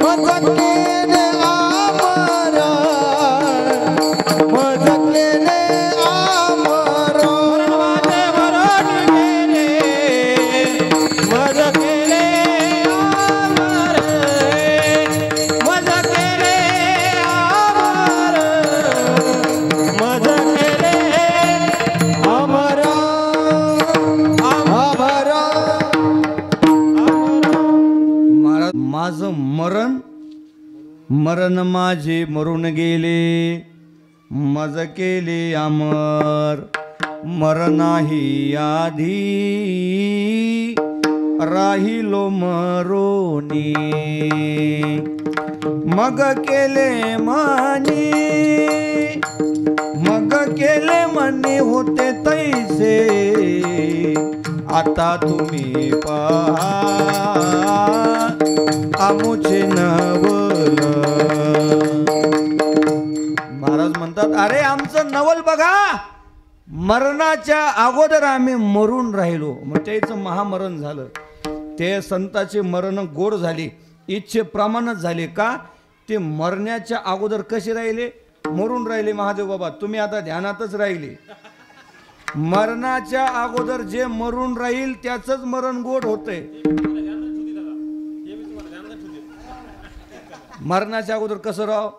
मज केले आमरण मज केले आमरण माझे मरण गेले मज केले आमर मज केले आमर मज केले अमर अमर महाराज माझं मरण माझे मरून गेले मज केले अमर मरणाही आधी राहिलो मरोनी मग केले मनी होते तैसे आता तुम्ही पहा आमुचे नवल. महाराज म्हणतात अरे आमचं नवल बघा. मरणाच्या अगोदर आम्ही मरून राहिलो. मग त्याचं महामरण झालं. ते संताचे मरण गोड झाले. इच्छेप्रमाणेच झाले का? ते मरण्याच्या अगोदर कसे राहिले? मरून राहिले. महादेव बाबा तुम्ही आता ध्यानातच राहिले. मरणाच्या अगोदर जे मरून राहील त्याचंच मरण गोड होतंय. मरणाच्या अगोदर कसं राव?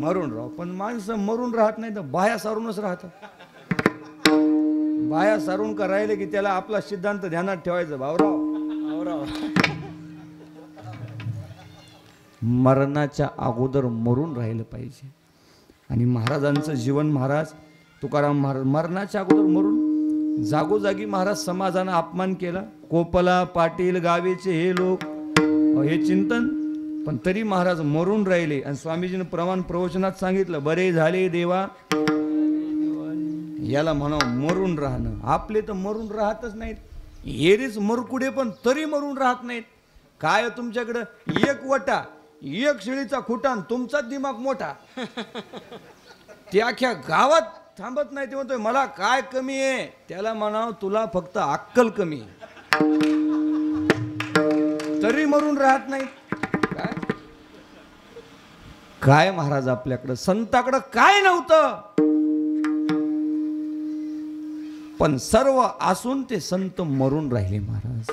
मरून राव. पण माणसं मरून राहत नाही तर बाया सारूनच राहतात. बाया सारून का राहिले की त्याला आपला सिद्धांत ध्यानात ठेवायचा. भावराव मरणाच्या अगोदर मरून राहिलं पाहिजे. आणि महाराजांचं जीवन महाराज तुकाराम महाराज मरणाच्या अगोदर मरून जागोजागी महाराज समाजानं अपमान केला. कोपला पाटील गावेचे हे लोक हे चिंतन. पण तरी महाराज मरून राहिले. आणि स्वामीजीनं प्रमाण प्रवचनात सांगितलं बरे झाले देवा. याला म्हणावं मरून राहणं. आपले तर मरून राहतच नाहीत. एरीच मरकुडे पण तरी मरून राहत नाहीत. काय तुमच्याकडं एक वटा एक शिळीचा खुटा तुमचाच दिमाग मोठा. ते अख्ख्या गावात थांबत नाही. ते म्हणतोय मला काय कमी आहे. त्याला म्हणावं तुला फक्त अक्कल कमी आहे. तरी मरून राहत नाही. काय काय महाराज आपल्याकडं संताकडं काय नव्हतं. पण सर्व असून ते संत मरून राहिले. महाराज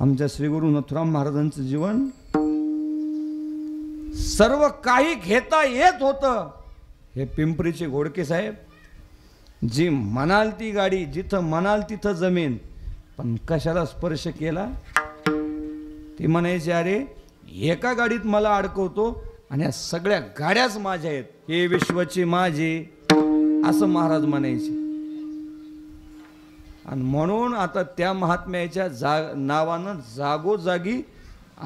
आमच्या श्री गुरु नथुराम महाराजांचं जीवन सर्व काही घेता येत होतं. हे पिंपरीचे घोडके साहेब जी म्हणाल ती गाडी जिथं म्हणाल तिथं जमीन पण कशाला स्पर्श केला. ते म्हणायचे अरे एका गाडीत मला अडकवतो आणि या सगळ्या गाड्याच माझ्या आहेत. हे विश्वचे माझे असं महाराज म्हणायचे. आणि म्हणून आता त्या महात्म्याच्या नावानं जागोजागी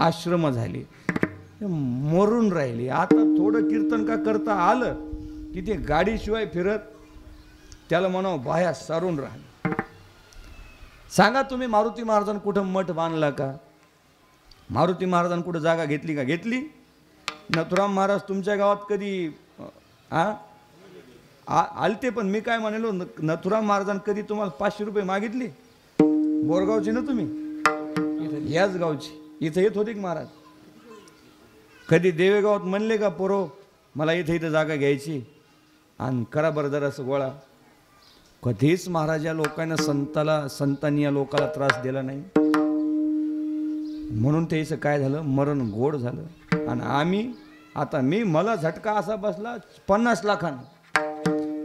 आश्रम झाले. मरून राहिले. आता थोडं कीर्तन का करता आलं की ते गाडीशिवाय फिरत. त्याला म्हणावं बाया सारून राहिलं. सांगा तुम्ही मारुती महाराजांनी कुठं मठ बांधला का? मारुती महाराजांनी कुठं जागा घेतली का? घेतली. नथुराम महाराज तुमच्या गावात कधी आलते. पण मी काय म्हणलो नथुराम महाराजांनी कधी तुम्हाला 500 रुपये मागितले? बोरगावची ना तुम्ही? याच गावची. इथं येत होते की महाराज? कधी देवेगावात म्हणले का पोरो मला इथे इथं जागा घ्यायची आणि करा बरं जरासं गोळा. कधीच महाराज या लोकांना संतांनी या लोकाला त्रास दिला नाही. म्हणून त्याचं काय झालं, मरण गोड झालं. आणि आम्ही आता मला झटका असा बसला 50 लाखांना.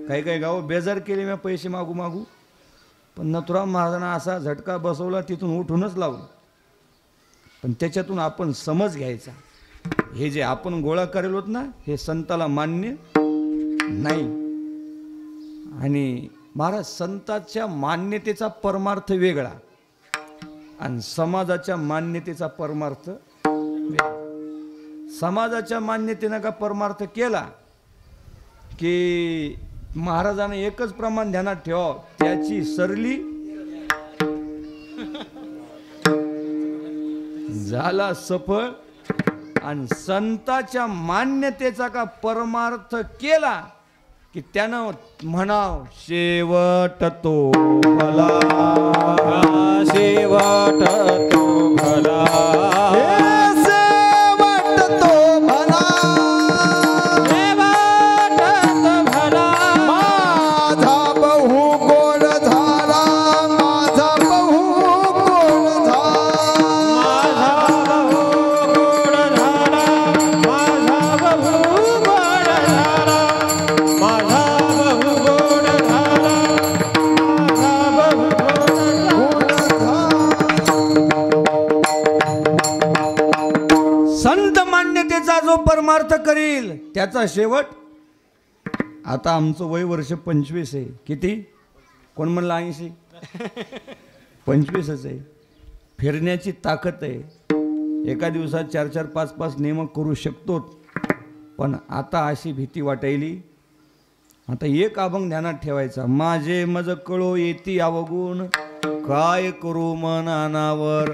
काही काही गाव बेजार केले मी पैसे मागू मागू, पण नथुराम महाराजांना असा झटका बसवला, तिथून उठूनच लावलं. पण त्याच्यातून आपण समज घ्यायचा, हे जे आपण गोळा करेल होत ना, हे संताला मान्य नाही. आणि महाराज संताच्या मान्यतेचा परमार्थ वेगळा आणि समाजाच्या मान्यतेचा परमार्थ वेगळा. समाजाच्या मान्यतेनं का परमार्थ केला की महाराजांना एकच प्रमाण ध्यानात ठेवा, त्याची सरली झाला सफळ. आणि संताच्या मान्यतेचा का परमार्थ केला की त्यानं म्हणाव शेवट तो भला, शेवट तो भला, शेवट तो भला, शेवट तो भला. माझा बहु गोड झाला, माझा बहु गोड झाला, माझा बहु गोड झाला, माझा बहु गोड झाला, माझा बहु गोड झाला. संत मान्यतेचा जो परमार्थ करील त्याचा शेवट. आता आमचं वय वर्ष 25 आहे. किती? कोण म्हणलं 80? 25च आहे. फिरण्याची ताकद आहे. एका दिवसात 4-4, 5-5 नियम करू शकतो. पण आता अशी भीती वाटायली. आता एक अभंग ध्यानात ठेवायचा, माझे मज कळो येती अवगुण, काय करू मन अनावर,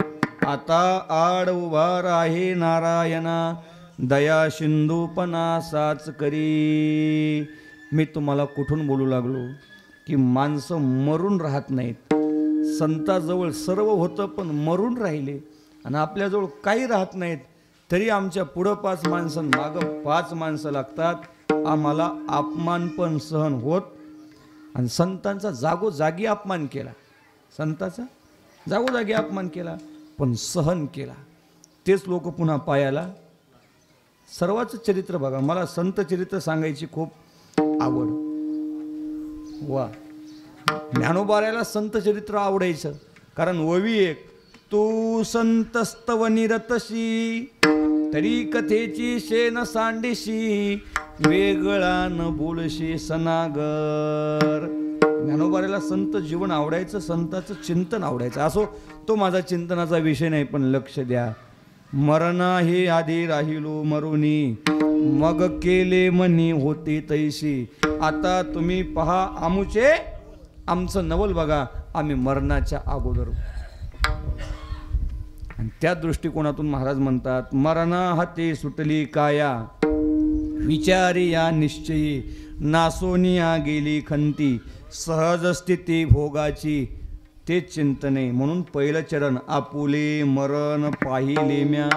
आता आड उभा आहे नारायणा, दया सिंधूपणा साच करी. मी तुम्हाला कुठून बोलू लागलो की माणसं मरून राहत नाहीत. संताजवळ सर्व होतं पण मरून राहिले, आणि आपल्याजवळ काही राहत नाहीत. तरी आमच्या पुढं 5 माणसं मागं 5 माणसं लागतात. आम्हाला अपमान पण सहन होत. आणि संतांचा जागोजागी अपमान केला, संताचा जागोजागी अपमान केला, पण सहन केला. तेच लोक पुन्हा पायाला. सर्वाचं चरित्र बघा. मला संत चरित्र सांगायची खूप आवड. वा, ज्ञानोबाऱ्याला संत चरित्र आवडायचं, कारण ओवी एक, तू संतस्तव निरतशी, तरी कथेची शेन सांडिशी, वेगळा न बोलशी सनागर. ज्ञानोबाऱ्याला संत जीवन आवडायचं, संताचं चिंतन आवडायचं. असो, तो माझा चिंतनाचा विषय नाही, पण लक्ष द्या. मरणा हे आधी राहिलो मरुनी, मग केले मनी होती तैशी. आता तुम्ही पहा आमुचे आमचं नवल बघा, आम्ही मरणाच्या अगोदर. आणि त्या दृष्टिकोनातून महाराज म्हणतात, मरणा हाती सुटली काया, विचारी या निश्चयी, नासोनिया गेली खंती, सहज स्थिती भोगाची, ते चिंतने. म्हणून पहिलं चरण, आपुले मरण पाहिले म्या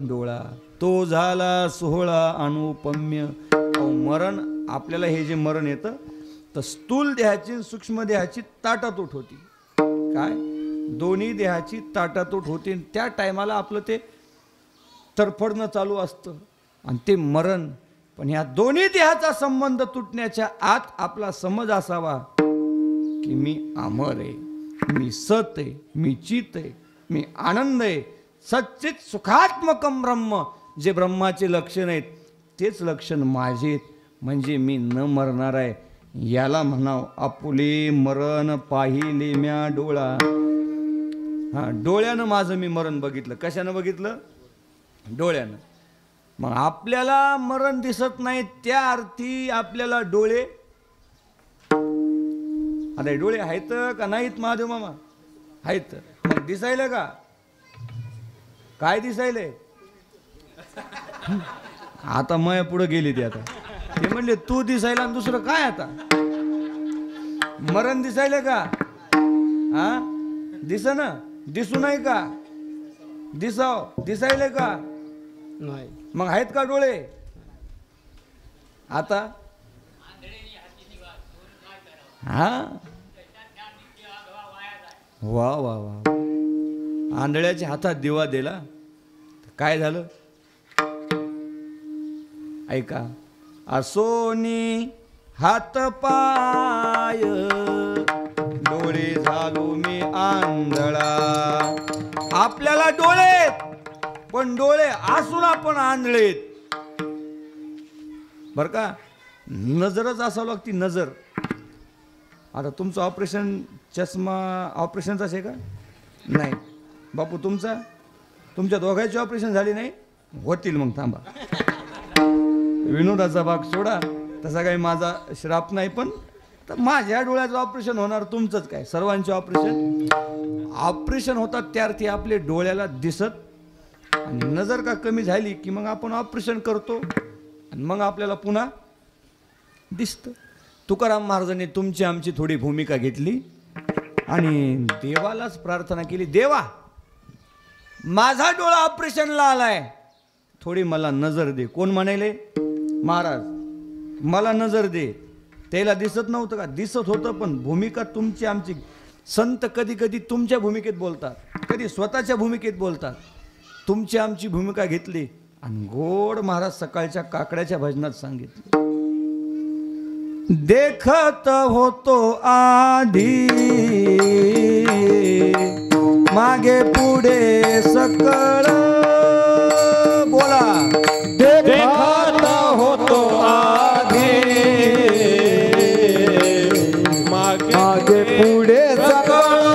डोळा, तो झाला सोहळा अनुपम्य. मरण, आपल्याला हे जे मरण येतं तर स्थूल देहाची सूक्ष्म देहाची ताटातूट होती. काय? दोन्ही देहाची ताटातूट होती. त्या टायमाला आपलं ते तरफडणं चालू असतं आणि ते मरण. पण ह्या दोन्ही देहाचा संबंध तुटण्याच्या आत आपला समज असावा की मी अमर आहे, मी सत आहे, मी चित आहे, मी आनंद आहे. सच्चित सुखात्मकम ब्रह्म, जे ब्रह्माचे लक्षण आहेत तेच लक्षण माझे आहेत, म्हणजे मी न मरणार आहे. याला म्हणाव आपुले मरण पाहिले म्या डोळा. डोळ्यानं माझं मी मरण बघितलं. कशानं बघितलं? डोळ्यानं. मग आपल्याला मरण दिसत नाही, त्या अर्थी आपल्याला डोळे. अरे डोळे आहेत का नाहीत महादेव मामा? आहेत. मग दिसायलं का? काय दिसायले? आता मया पुढे गेली ती. आता ते म्हणले तू दिसायला आणि दुसरं काय? आता मरण दिसायले का? हा, दिसना? दिसू नाही का? दिसाव, दिसायले का? नाही. मग आहेत का डोळे? आता हा वा वा वा आंधळ्याच्या हातात दिवा दिला काय झालं ऐका असोनी हात पाय डोळे झालो मी आंधळा आपल्याला डोळे पण डोळे असून आपण आंधळेत बर का नजरच असावं लागती नजर आता तुमचं ऑपरेशन चष्मा ऑपरेशनचाच आहे का नाही बापू तुमच्या दोघांची ऑपरेशन झाली नाही होतील मग थांबा विनोदाचा भाग सोडा तसा काही माझा श्राप नाही पण माझ्या डोळ्याचं ऑपरेशन होणार तुमचंच काय सर्वांचे ऑपरेशन होतात त्यार्थी आपले डोळ्याला दिसत आणि नजर का कमी झाली की मग आपण ऑपरेशन करतो आणि मग आपल्याला पुन्हा दिसतं तुकाराम महाराजांनी तुमची आमची थोडी भूमिका घेतली आणि देवालाच प्रार्थना केली देवा माझा डोळा ऑपरेशनला आलाय थोडी मला नजर दे कोण म्हणाले महाराज मला नजर दे त्याला दिसत नव्हतं का दिसत होतं पण भूमिका तुमची आमची संत कधी कधी तुमच्या भूमिकेत बोलतात कधी स्वतःच्या भूमिकेत बोलतात तुमची आमची भूमिका घेतली आणि गोड महाराज सकाळच्या काकड्याच्या भजनात सांगितलं देखत होतो आधी मागे पुढे सकळ बोला देखत होतो आधी मागे पुढे सकळ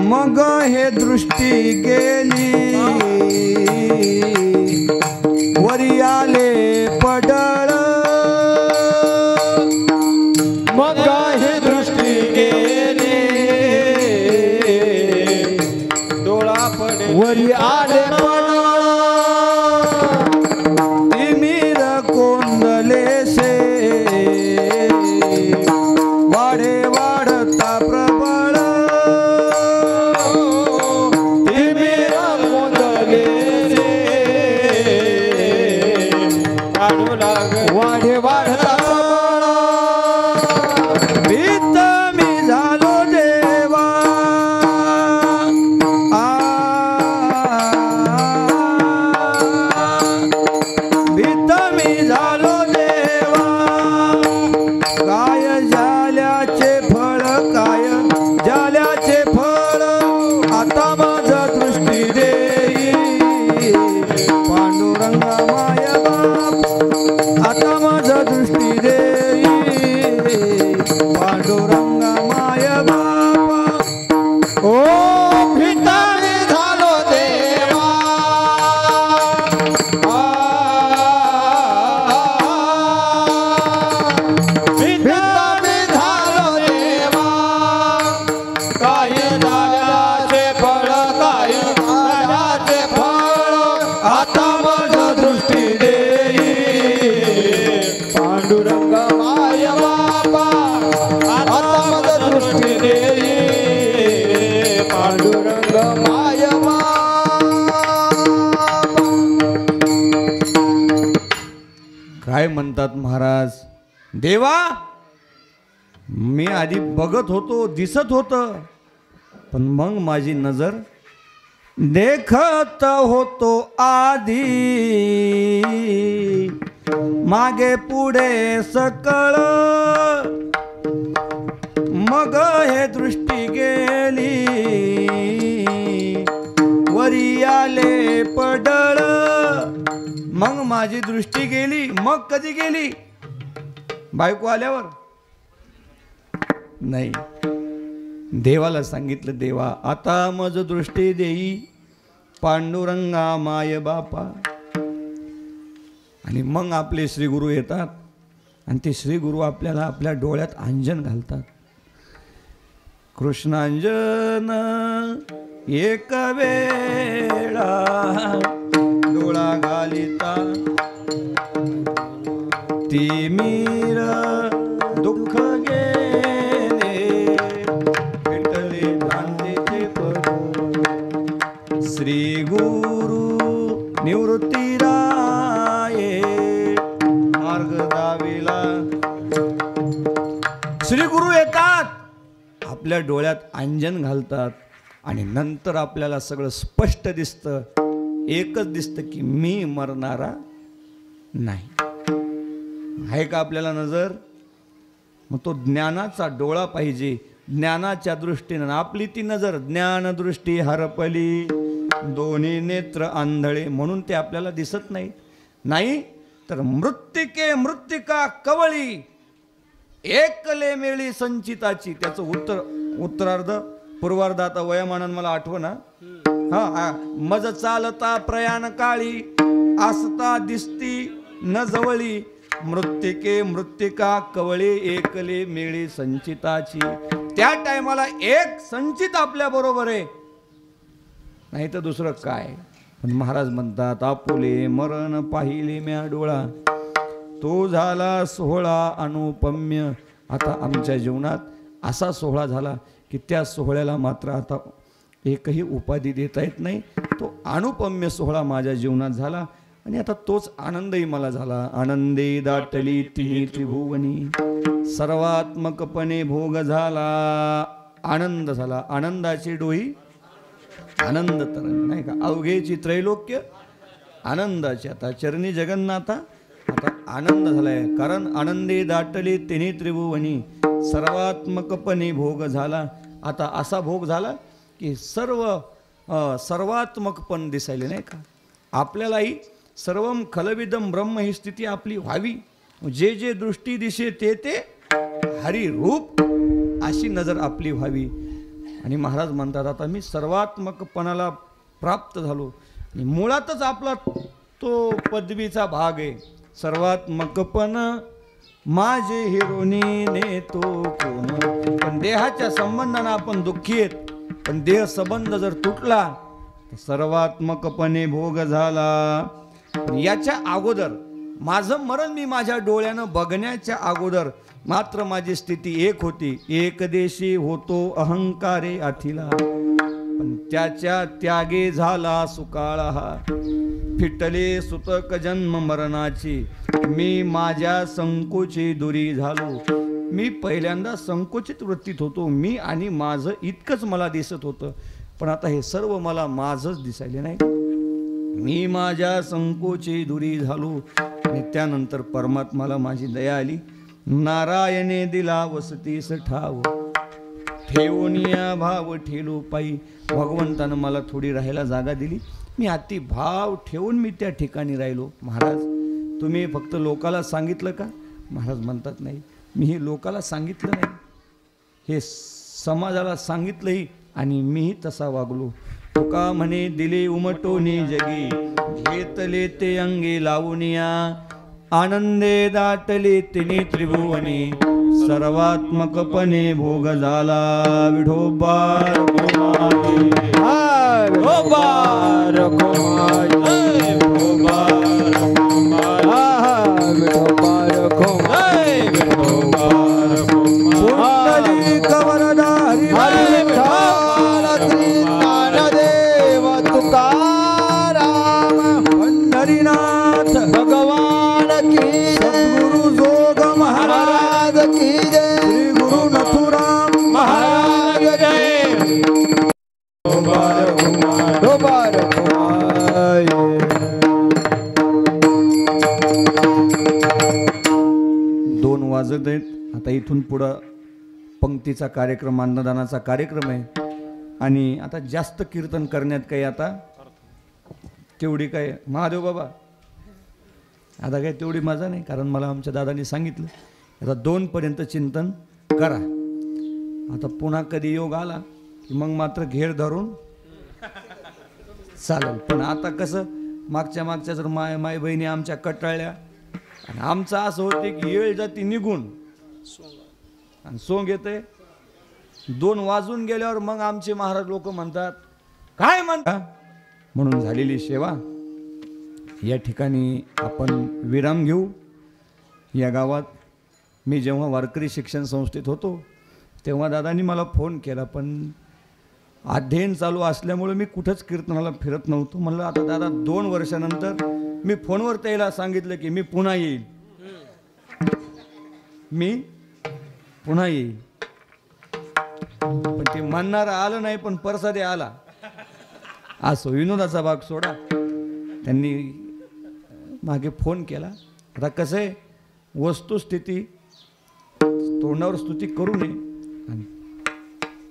मग हे दृष्टी गेली वरी आले पडळ मग ही दृष्टी गेली डोळा पडे वरी आले तिमिर कोंदलेसे वाढे वाढता प्रबळ तिमिर कोंदलेसे काढू लाग वाढे वाढता भीत मी झालो देवा भीत मी झालो देवा काय झाल्याचे फळ काय झाल्याचे फळ आता माझा दृष्टी देई पांडुरंगा माय बाप आता माझा दृष्टी देई पांडुरंगा माय बाप ओ भितारी झालो देवा भितारी झालो देवा काय झाल्याचे फळ काय झाल्याचे फळ आता माझा दृष्टी देई पांडुरंग माय बापा आता माझा दृष्टी देई पांडुरंग माय बापा काय म्हणतात महाराज देवा मी आधी बघत होतो दिसत होतं पण मग माझी नजर देखत होतो आधी मागे पुढे सकळ मग हे दृष्टी गेली वरी आले पडळ मग माझी दृष्टी गेली मग कधी गेली बायको आल्यावर नाही देवाला सांगितलं देवा आता मज दृष्टी देई पांडुरंगा माय बापा आणि मग आपले श्री गुरु येतात आणि ते श्री गुरु आपल्याला आपल्या डोळ्यात अंजन घालतात कृष्णांजन एक वेळा डोळा घालिता तिमिर दुःख गेले विठ्ठले भ्रांतीचे पद श्री गुरु निवृत्ती राये आपल्या डोळ्यात अंजन घालतात आणि नंतर आपल्याला सगळं स्पष्ट दिसतं. एकच दिसतं की मी मरणारा नाही. आहे का आपल्याला नजर? मग तो ज्ञानाचा डोळा पाहिजे. ज्ञानाच्या दृष्टीनं आपली ती नजर ज्ञानदृष्टी हरपली, दोन्ही नेत्र आंधळे, म्हणून ते आपल्याला दिसत नाही. नाही तर मृत्तिके मृत्तिका कवळी, एकले मेळी संचिताची. त्याचं उत्तरार्ध पूर्वार्ध आता वयामानानं मला आठवना. हा मज चालता प्रयाण काळी, आसता दिसती न जवळी, मृत्तिके मृत्तिका कवळी, एकले मेळी संचिताची. त्या टायमाला एक संचित आपल्या बरोबर आहे, नाही तर दुसरं काय. पण महाराज म्हणतात आपुले मरण पाहिले म्या डोळा, तो झाला सोहळा अनुपम्य. आता आमच्या जीवनात असा सोहळा झाला की त्या सोहळ्याला मात्र आता एकही उपाधी देता येत नाही. तो अनुपम्य सोहळा माझ्या जीवनात झाला आणि आता तोच आनंदही मला झाला. आनंदी दाटली तिन्ही त्रिभुवनी, सर्वात्मकपणे भोग झाला. आनंद झाला, आनंदाची डोही आनंद तरंग, नाही का. अवघेची त्रैलोक्य आनंदाची. आता चरणी जगन्नाथा आता आनंद झालाय. कारण आनंदी दाटली तिन्ही त्रिभुवनी, सर्वात्मकपणे भोग झाला. आता असा भोग झाला की सर्वात्मकपण दिसायले, नाही का. आपल्यालाही सर्वम खलविदम ब्रह्म ही स्थिती आपली व्हावी. जे जे दृष्टी दिसे ते ते हरी रूप, अशी नजर आपली व्हावी. आणि महाराज म्हणतात आता मी सर्वात्मकपणाला प्राप्त झालो. आणि मुळातच आपला तो पदवीचा भाग आहे. सर्वात्मकपण माझे हिरोनी नेतो कोण. पण देहाच्या संबंधानं आपण दुःखी आहेत. पण देह संबंध जर तुटला तर सर्वात्मकपणे भोग झाला. याच्या अगोदर माझं मरण मी माझ्या डोळ्यानं बघण्याच्या अगोदर मात्र माझी स्थिती एक होती. एक देशी होतो अहंकारे अथिला, पण त्याच्या त्यागे झाला सुकाळा हा. फिटले सुतक जन्म मरणाची, मी माझ्या संकोची दुरी झालो. मी पहिल्यांदा संकोचित वृत्तीत होतो. मी आणि माझं इतकंच मला दिसत होतं. पण आता हे सर्व मला माझंच दिसायले, नाही. मी माझ्या संकोची दुरी झालो. आणि त्यानंतर परमात्माला माझी दया आली. नारायणे दिला वसतीस ठाव, ठेवूनिया भाव ठेलो पायी. भगवंतानं मला थोडी राहायला जागा दिली. मी अति भाव ठेवून मी त्या ठिकाणी राहिलो. महाराज तुम्ही फक्त लोकाला सांगितलं का? महाराज म्हणतात नाही, मी हे लोकाला सांगितलं नाही, हे समाजाला सांगितलंही आणि मीही तसा वागलो. तुका म्हणे दिले उमटोनी जगी, घेतले ते अंगी लावूनिया. आनंदे दाटले तिन्ही त्रिभुवनी, सर्वात्मकपणे भोग झाला. विठोबा रखुमाई, विठोबा रखुमाई, विठोबा रखुमाई, विठोबा रखुमाई, विठोबा रखुमाई. कवरदा हरी विठ्ठल श्री ज्ञानदेव तुकाराम पंढरीनाथ भगवान की, सद्गुरु जोग महाराज की जय, श्री गुरु नथुराम महाराज जय. दोन वाजत आहेत. आता इथून पुढं पंक्तीचा कार्यक्रम, अन्नदानाचा कार्यक्रम आहे. आणि आता जास्त कीर्तन करण्यात काही आता तेवढी काय महादेव बाबा आता काय तेवढी मजा नाही. कारण मला आमच्या दादांनी सांगितलं आता 2 पर्यंत चिंतन करा. आता पुन्हा कधी योग आला की मग मात्र घेर धरून चालेल. पण आता कसं मागच्या जर माय बहिणी आमच्या कटाळल्या आणि आमचं असं होते की येळ जाती निघून आणि सोंग येते. 2 वाजून गेल्यावर मग आमचे महाराज लोक म्हणतात काय म्हणतात. म्हणून झालेली सेवा या ठिकाणी आपण विराम घेऊ. या गावात मी जेव्हा वारकरी शिक्षण संस्थेत होतो तेव्हा दादांनी मला फोन केला. पण अध्ययन चालू असल्यामुळे मी कुठंच कीर्तनाला फिरत नव्हतो. म्हणलं आता दादा 2 वर्षानंतर मी फोनवर त्याला सांगितलं की मी पुन्हा येईल, मी पुन्हा येईल. पण ते म्हणणारं आलं नाही, पण परसादे आला. असो, विनोदाचा भाग सोडा. त्यांनी मागे फोन केला. आता कसं आहे, वस्तुस्थिती तोंडावर स्तुती करू नये. आणि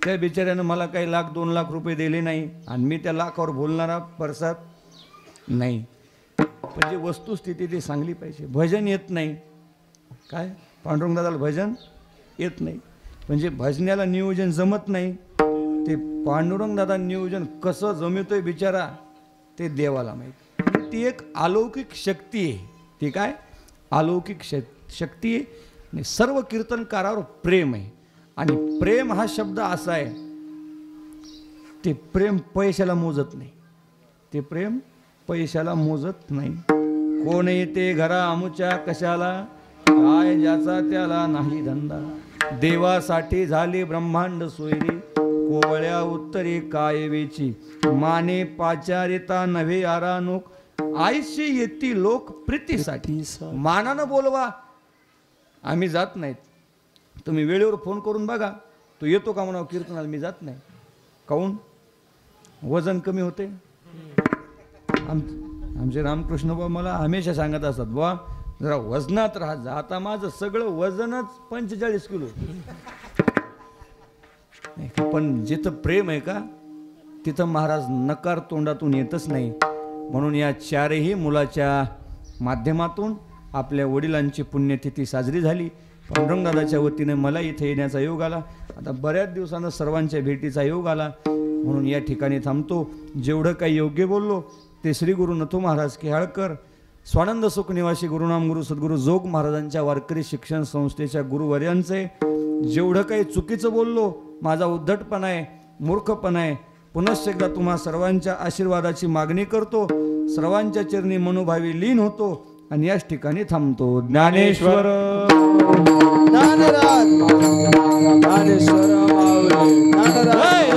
त्या बिचाऱ्यानं मला काही 1,00,000-2,00,000 रुपये दिले नाही आणि मी त्या लाखावर बोलणारा परसाद नाही. पण जी वस्तुस्थिती ती चांगली पाहिजे. भजन येत नाही काय, पांडुरंग दादाला भजन येत नाही, म्हणजे भजनाला नियोजन जमत नाही. ते पांडुरंग दादा नियोजन कसं जमतोय बिचारा ते देवाला माहीत. ती एक अलौकिक शक्ती आहे. ती काय अलौकिक शक्ती आहे. आणि सर्व कीर्तनकारावर प्रेम आहे. आणि प्रेम हा शब्द असा आहे, ते प्रेम पैशाला मोजत नाही. ते प्रेम पैशाला मोजत नाही. कोण येते घरा अमुच्या कशाला, काय ज्याचा त्याला नाही धंदा. देवासाठी झाले ब्रह्मांड सोयरी, कोवळ्या उत्तरे काय वेची. माने पाचारिता नव्हे आरानुक, आयशी येती लोक प्रीतीसाठी. मानानं बोलवा, आम्ही जात नाहीत. तुम्ही वेळेवर फोन करून बघा, तो येतो का म्हणा कीर्तनाला. मी जात नाही. काऊन? वजन कमी होते. आमचे रामकृष्ण बाबा मला हमेशा सांगत असतात, बुवा जरा वजनात राहत जा. आता माझं सगळं वजनच 45 किलो. पण जिथं प्रेम आहे का तिथं महाराज नकार तोंडातून येतच नाही. म्हणून या चारही मुलाच्या माध्यमातून आपल्या वडिलांची पुण्यतिथी साजरी झाली. पांडुरंगदादाच्या वतीने मला इथे येण्याचा योग आला. आता बऱ्याच दिवसानं सर्वांच्या भेटीचा योग आला, म्हणून या ठिकाणी थांबतो. जेवढं काही योग्य बोललो ते श्री गुरु नथू महाराज केहाळकर, स्वानंद सुख निवासी गुरुनाम गुरु सद्गुरू जोग महाराजांच्या वारकरी शिक्षण संस्थेच्या गुरुवर्यांचे. जेवढं काही चुकीचं बोललो, माझा उद्धटपणा आहे, मूर्खपणा आहे, पुनश्च एकदा तुम्हा सर्वांच्या आशीर्वादाची मागणी करतो. सर्वांच्या चरणी मनोभावी लीन होतो आणि याच ठिकाणी थांबतो. ज्ञानेश्वर ज्ञानराज ज्ञानेश्वर माऊली ज्ञानराज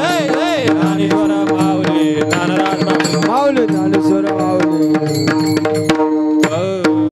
ज्ञानेश्वर माऊली, ज्ञानराज माऊली ज्ञानेश्वर माऊली.